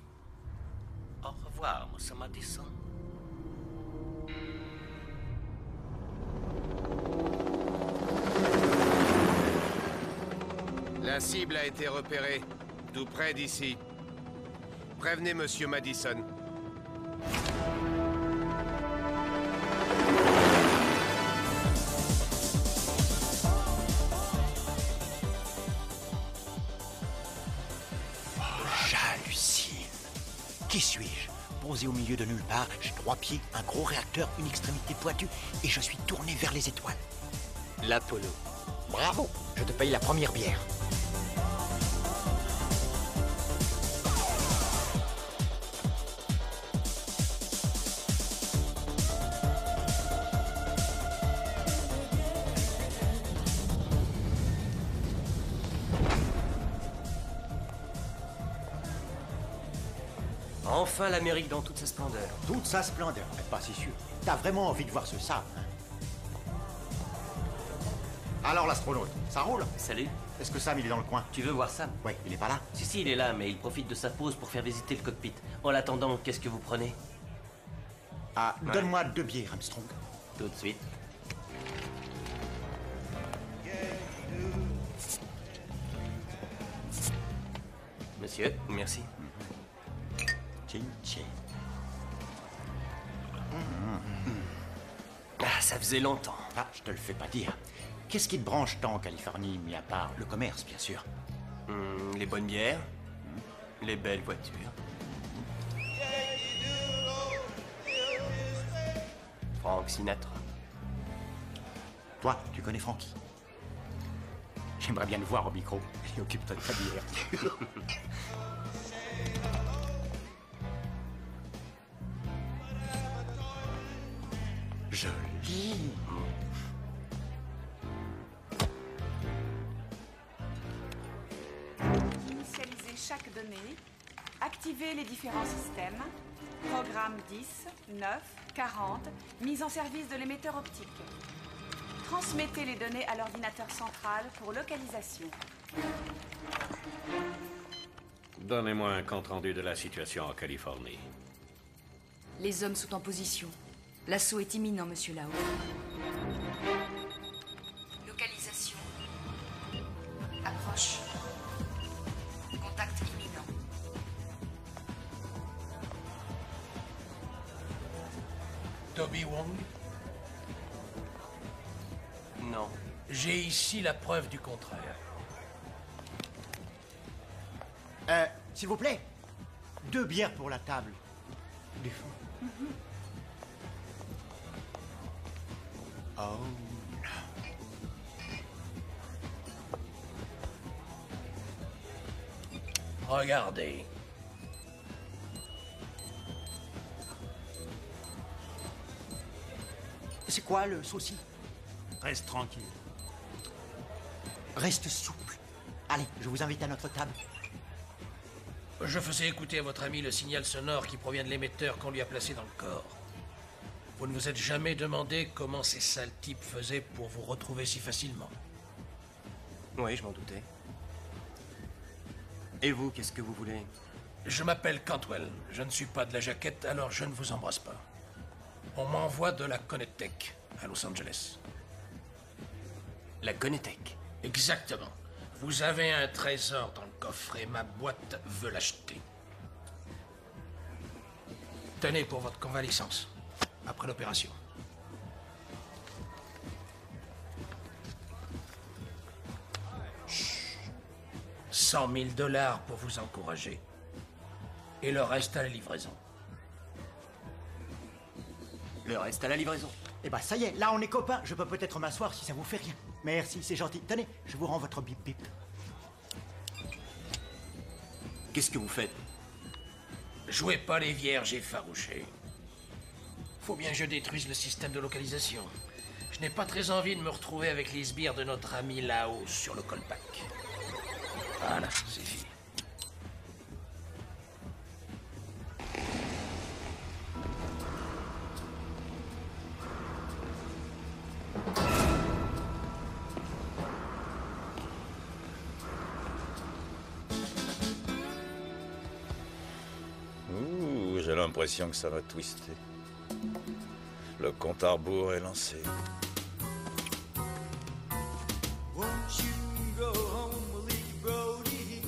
Au revoir, Monsieur Madison. La cible a été repérée, tout près d'ici. Prévenez Monsieur Madison. J'hallucine. Qui suis-je? Posé au milieu de nulle part, j'ai 3 pieds, un gros réacteur, une extrémité pointue, et je suis tourné vers les étoiles. L'Apollo. Bravo! Je te paye la première bière. Enfin l'Amérique dans toute sa splendeur. Toute sa splendeur, mais pas si sûr. T'as vraiment envie de voir ce sable, hein? Alors l'astronaute, ça roule? Salut. Est-ce que Sam il est dans le coin? Tu veux voir Sam? Oui, il est pas là? Si, il est là, mais il profite de sa pause pour faire visiter le cockpit. En attendant, qu'est-ce que vous prenez? Ah, Ouais. donne-moi 2 bières, Armstrong. Tout de suite. Monsieur, merci. Tching, tching. Ah, ça faisait longtemps. Ah, je te le fais pas dire. Qu'est-ce qui te branche tant en Californie, mis à part le commerce, bien sûr? Les bonnes bières, les belles voitures. Frank Sinatra. Toi, tu connais Frankie? J'aimerais bien le voir au micro. Et occupe-toi de ta bière. Joli. Initialisez chaque donnée. Activez les différents systèmes. Programme 10, 9, 40. Mise en service de l'émetteur optique. Transmettez les données à l'ordinateur central pour localisation. Donnez-moi un compte-rendu de la situation en Californie. Les hommes sont en position. L'assaut est imminent, monsieur Lao. Localisation. Approche. Contact imminent. Toby Wong? Non. J'ai ici la preuve du contraire. S'il vous plaît, 2 bières pour la table. Du fond. Oh non. Regardez. C'est quoi le souci? Reste tranquille. Reste souple. Allez, je vous invite à notre table. Je faisais écouter à votre ami le signal sonore qui provient de l'émetteur qu'on lui a placé dans le corps. Vous ne vous êtes jamais demandé comment ces sales types faisaient pour vous retrouver si facilement? Oui, je m'en doutais. Et vous, qu'est-ce que vous voulez? Je m'appelle Cantwell. Je ne suis pas de la jaquette, alors je ne vous embrasse pas. On m'envoie de la Conetec à Los Angeles. La Conetec? Exactement. Vous avez un trésor dans le coffre et ma boîte veut l'acheter. Tenez pour votre convalescence, après l'opération. Chut. $100 000 pour vous encourager. Et le reste à la livraison. Le reste à la livraison. Eh ben, ça y est, là, on est copains. Je peux peut-être m'asseoir si ça vous fait rien. Merci, c'est gentil. Tenez, je vous rends votre bip-bip. Qu'est-ce que vous faites? Jouez pas les vierges effarouchés. Faut bien que je détruise le système de localisation. Je n'ai pas très envie de me retrouver avec les sbires de notre ami là-haut sur le Kolpak. Voilà, c'est fini. Ouh, j'ai l'impression que ça va twister. Le compte à rebours est lancé. Won't you go home, Lee Brody?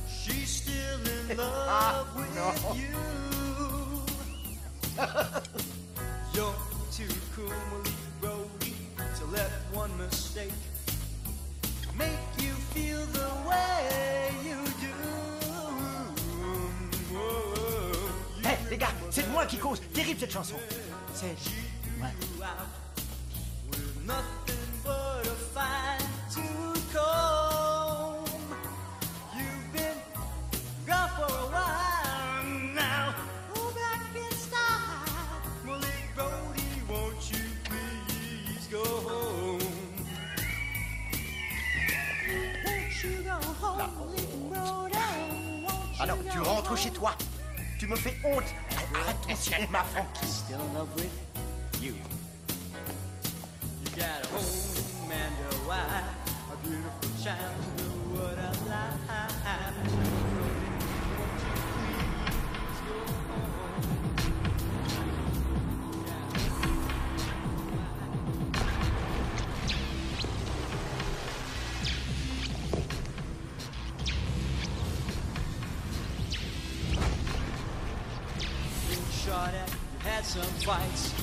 She's still in love with you. You're too cool, Lee Brody, to let one mistake make you feel the way you do. Hé, les gars, c'est de moi qui cause. Terrible cette chanson. C'est... Ouais. Nothing but a fine tooth comb. You've been gone for a while now. Go back in style. Well, Lee Brody, won't you please go home? Won't you go home, Lee Brody? Won't Alors, you tu go rentres home? chez toi. Tu me fais honte. Arrête ton cinéma, Frankie. Still in love with you. You got a home and a wife, a beautiful child, what a life. Been shot at, you had some fights.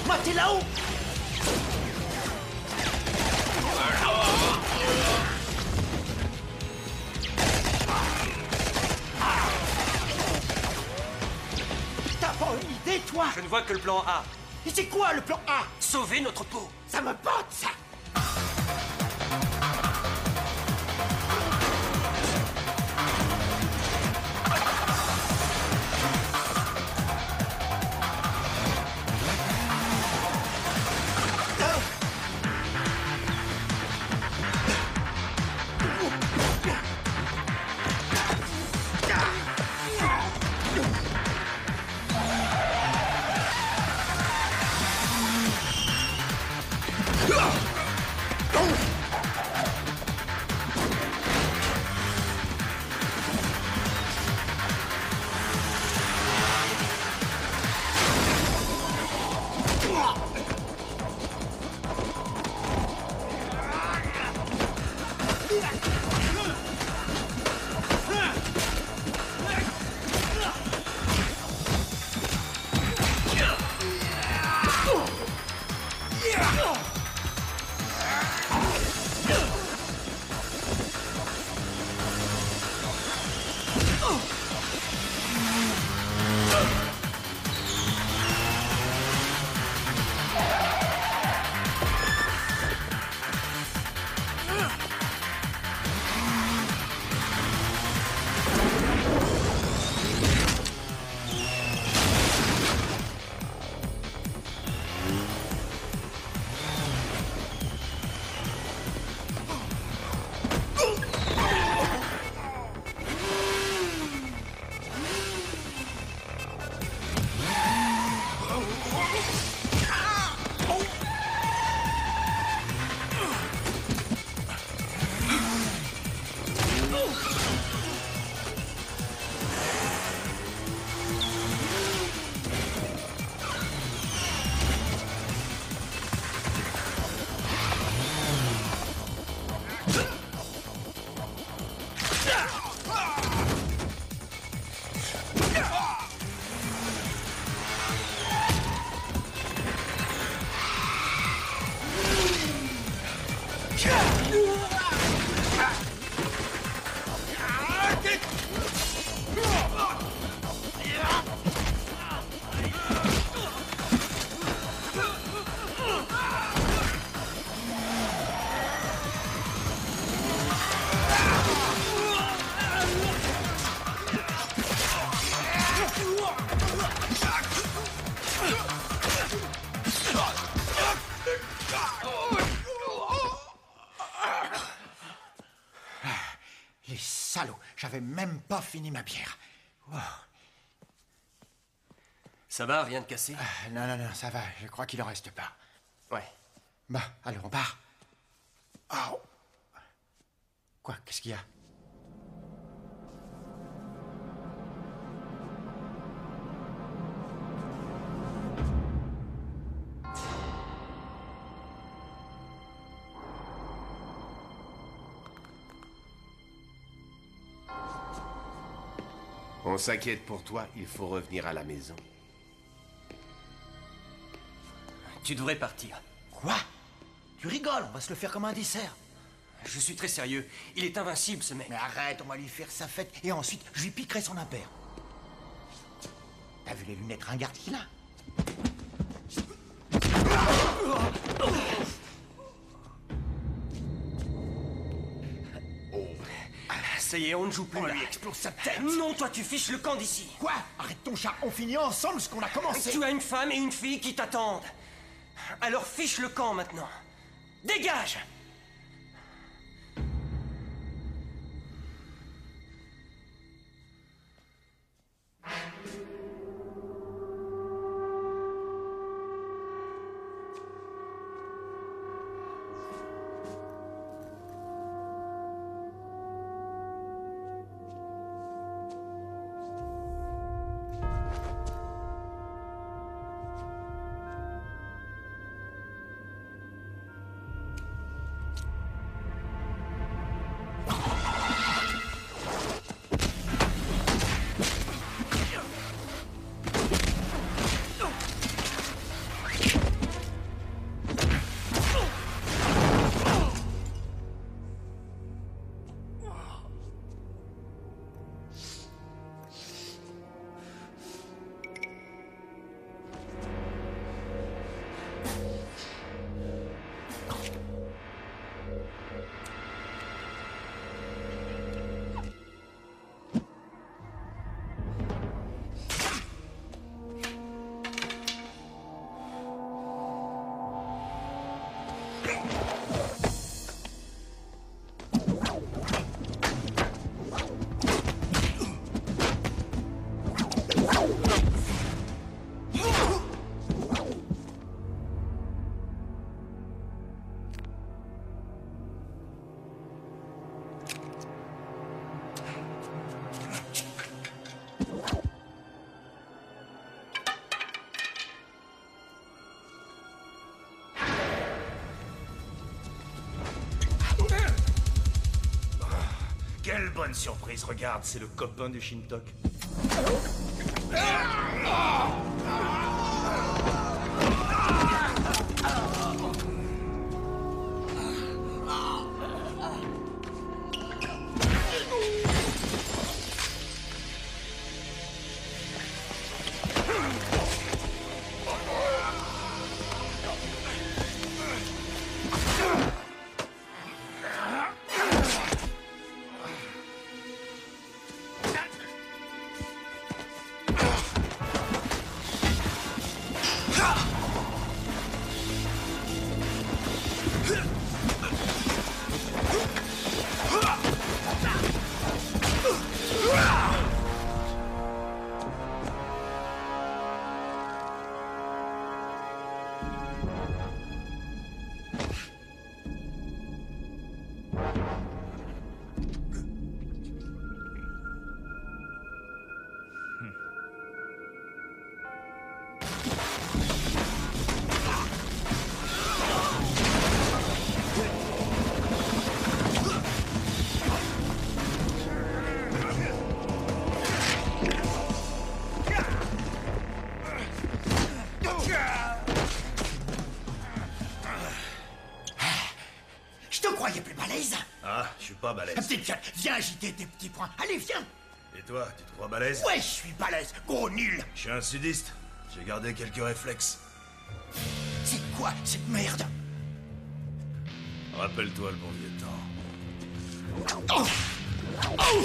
Moi, t'es là-haut. T'as pas une idée, toi? Je ne vois que le plan A. Et c'est quoi le plan A? Sauver notre peau. Ça me botte, ça. Ah! Les salauds, j'avais même pas fini ma bière. Wow. Ça va, rien de cassé? Non, non, non, ça va, je crois qu'il en reste pas. Ouais. Bah, alors on part. Oh. Quoi, qu'est-ce qu'il y a? On s'inquiète pour toi, il faut revenir à la maison. Tu devrais partir. Quoi? Tu rigoles, on va se le faire comme un dessert. Je suis très sérieux. Il est invincible, ce mec. Mais arrête, on va lui faire sa fête et ensuite je lui piquerai son impair. T'as vu les lunettes ringardes qu'il a? Ça y est, on ne joue plus. On là. lui explose sa tête. Non, toi, tu fiches le camp d'ici. Quoi? Arrête ton chat, on finit ensemble ce qu'on a commencé. Tu as une femme et une fille qui t'attendent. Alors fiche le camp maintenant. Dégage! Quelle bonne surprise, regarde, c'est le copain du Shintok. Je te croyais plus balèze. Ah, je suis pas balèze. Petite gueule, viens agiter tes petits poings. Allez, viens. Et toi, tu te crois balèze? Ouais, je suis balèze, gros nul. Je suis un sudiste. J'ai gardé quelques réflexes. C'est quoi cette merde? Rappelle-toi le bon vieux temps. Oh. Oh.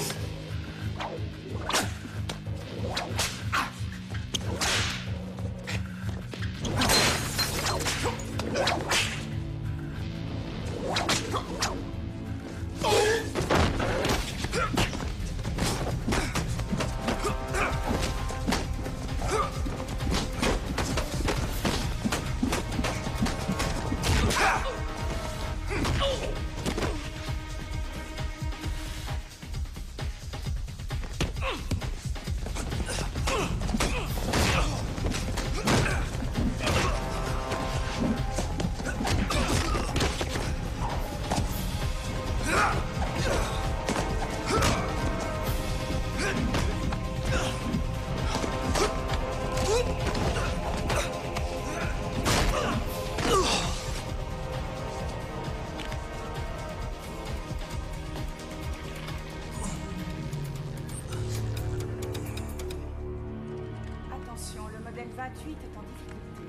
Attention, le modèle 28 est en difficulté.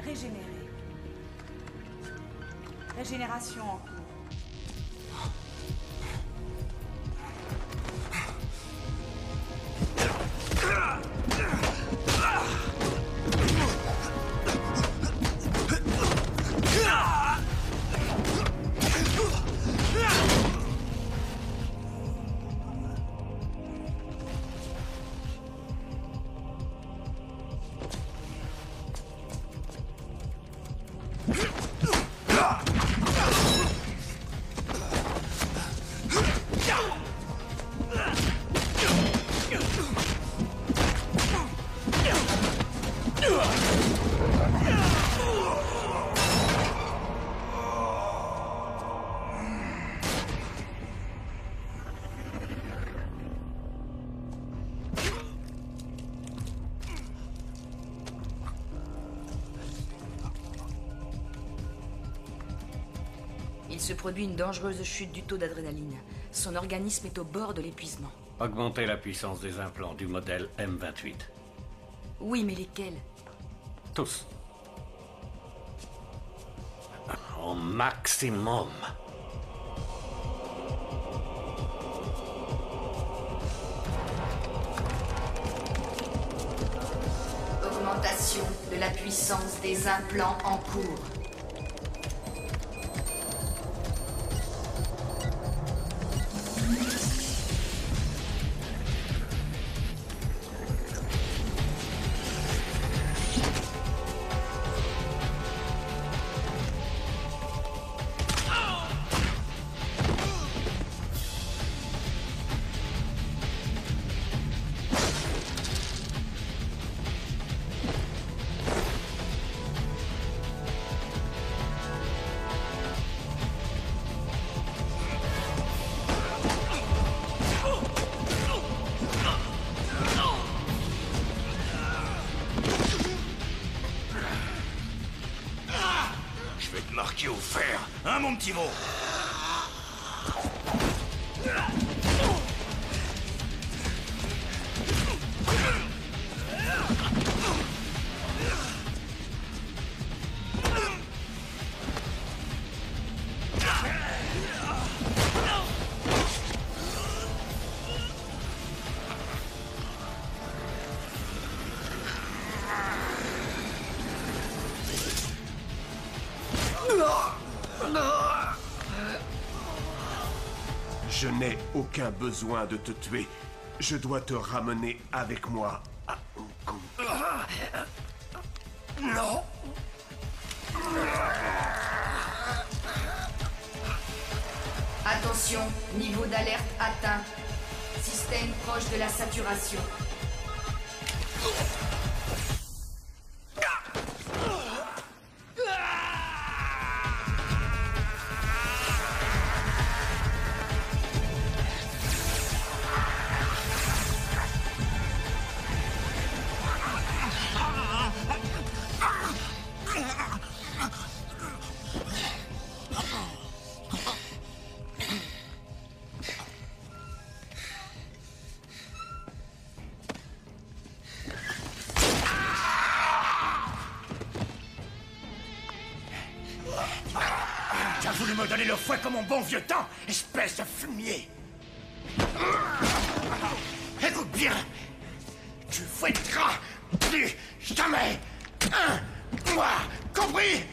Régénérer. Régénération en cours. Il se produit une dangereuse chute du taux d'adrénaline. Son organisme est au bord de l'épuisement. Augmentez la puissance des implants du modèle M28. Oui, mais lesquels? Tous. Au maximum. Augmentation de la puissance des implants en cours. mon petit veau. Je n'ai aucun besoin de te tuer. Je dois te ramener avec moi à Hong Kong. Non. Attention, niveau d'alerte atteint. Système proche de la saturation. Tu as voulu me donner le fouet comme mon bon vieux temps, espèce de fumier. Écoute bien, tu fouetteras plus jamais moi, compris?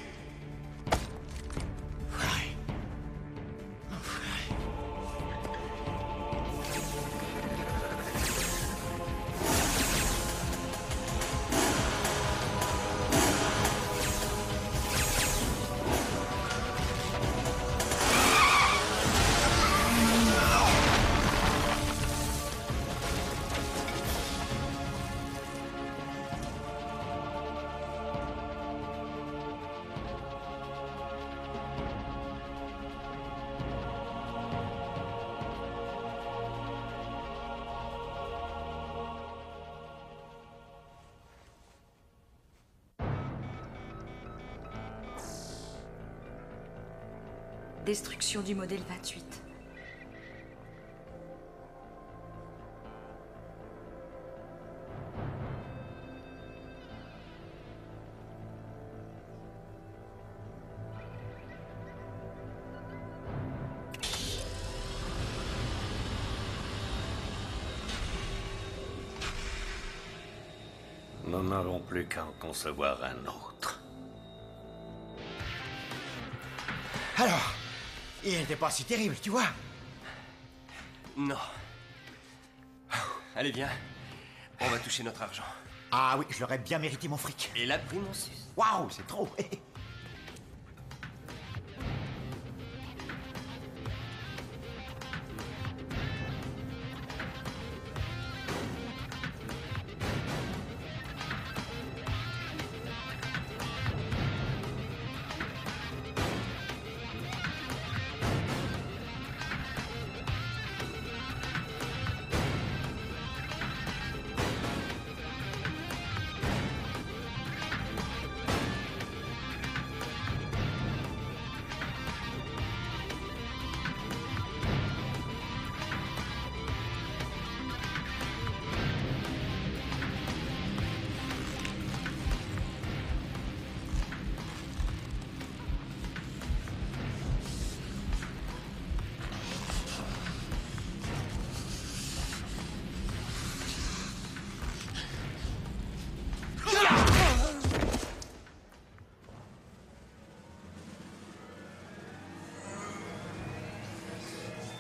Destruction du modèle 28. Nous n'avons plus qu'à en concevoir un autre. Alors, il n'était pas si terrible, tu vois. Non. Allez, viens. On va toucher notre argent. Ah oui, je l'aurais bien mérité mon fric. Et la prime en sus. Waouh, c'est trop.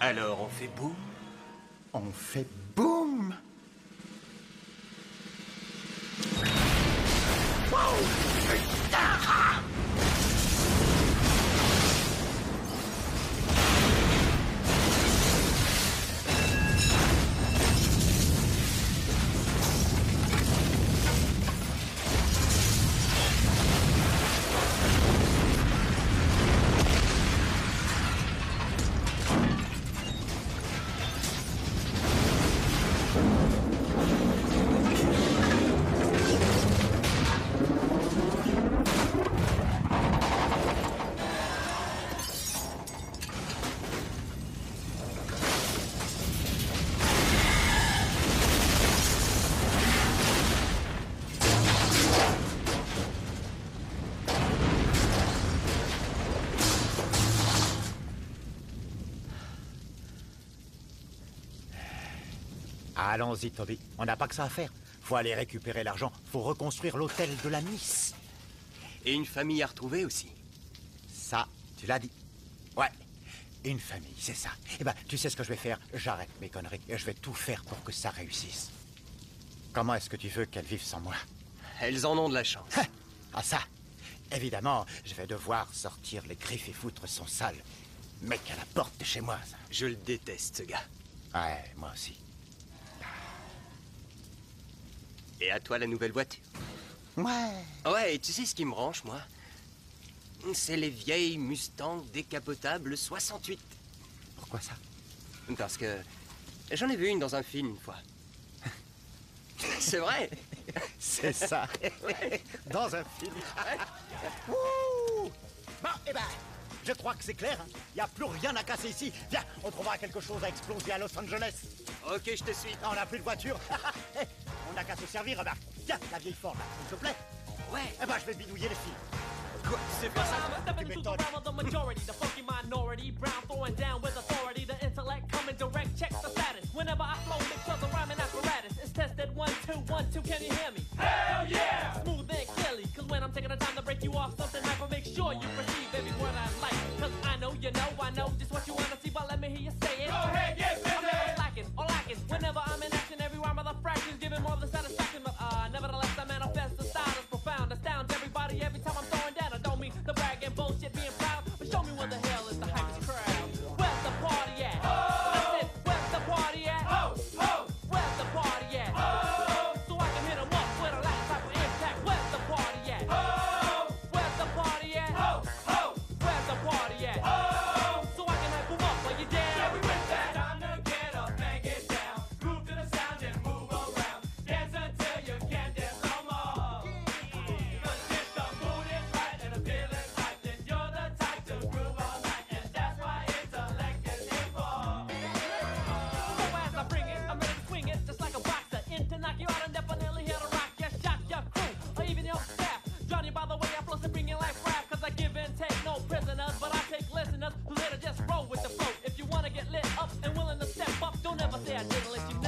Alors, on fait boum? On fait boum. Allons-y, Toby. On n'a pas que ça à faire. Faut aller récupérer l'argent. Faut reconstruire l'hôtel de la Miss. Et une famille à retrouver aussi. Ça, tu l'as dit. Ouais. Une famille, c'est ça. Eh ben, tu sais ce que je vais faire? J'arrête mes conneries et je vais tout faire pour que ça réussisse. Comment est-ce que tu veux qu'elles vivent sans moi? Elles en ont de la chance. Ah ça, évidemment, je vais devoir sortir les griffes et foutre son sale mec à la porte de chez moi, ça. Je le déteste, ce gars. Ouais, moi aussi. Et à toi, la nouvelle voiture? Ouais. Ouais, et tu sais ce qui me branche, moi? C'est les vieilles Mustang décapotables 68. Pourquoi ça? Parce que j'en ai vu une dans un film une fois. C'est vrai. C'est ça. Dans un film. Ouh. Bon, eh ben, je crois que c'est clair. Il n'y a plus rien à casser ici. Viens, on trouvera quelque chose à exploser à Los Angeles. Ok, je te suis. On n'a plus de voiture. On n'a qu'à se servir, remarque. Tiens, la vieille Ford, là, s'il te plaît. Ouais. Eh ben, je vais bidouiller les fils. Quoi? C'est pas ça? I'm stepping into the realm of the majority, the funky minority, brown throwing down with authority, the intellect coming direct, check the status. Whenever I flow, mix of the rhyming apparatus. It's tested 1, 2, 1, 2, can you hear me? Hell yeah! Smooth and clearly, cause when I'm taking the time to break you off something hyper, make sure you perceive every word I like. Cause I know you know, I know just what you wanna see, but let me hear you say it. Go ahead, get busy! I'm lacking, or lacking, whenever I'm in action, every rhyme of the fractions giving more of the satisfaction, but nevertheless I manifest the style that's profound, astounds everybody every time I'm throwing down. I don't mean the brag and bullshit being proud, but show me where the hell is the hypest crowd. Where's the party at? I said, where's the party at? Where's the party at? So I can hit 'em up with a last type of impact. Where's the party at? Where's the party at? Where's the party at? So I can hype 'em up while you're down. Yeah, we went that. Time to get up and get down. Groove to the sound and move around. Dance until you can't dance no more. Cause if the mood is right and the feeling right, then you're the type to groove all night, and that's why intellect is involved. So as I bring it, I'm ready to swing it just like a boxer. In to knock you out and definitely here to rock your shot, your crew, or even your staff. Johnny, by the way, I flow to bring you life rap, cause I give and take no prisoners, but I take listeners who here to just roll with the flow. If you wanna get lit up and willing to step up, don't ever say I didn't let you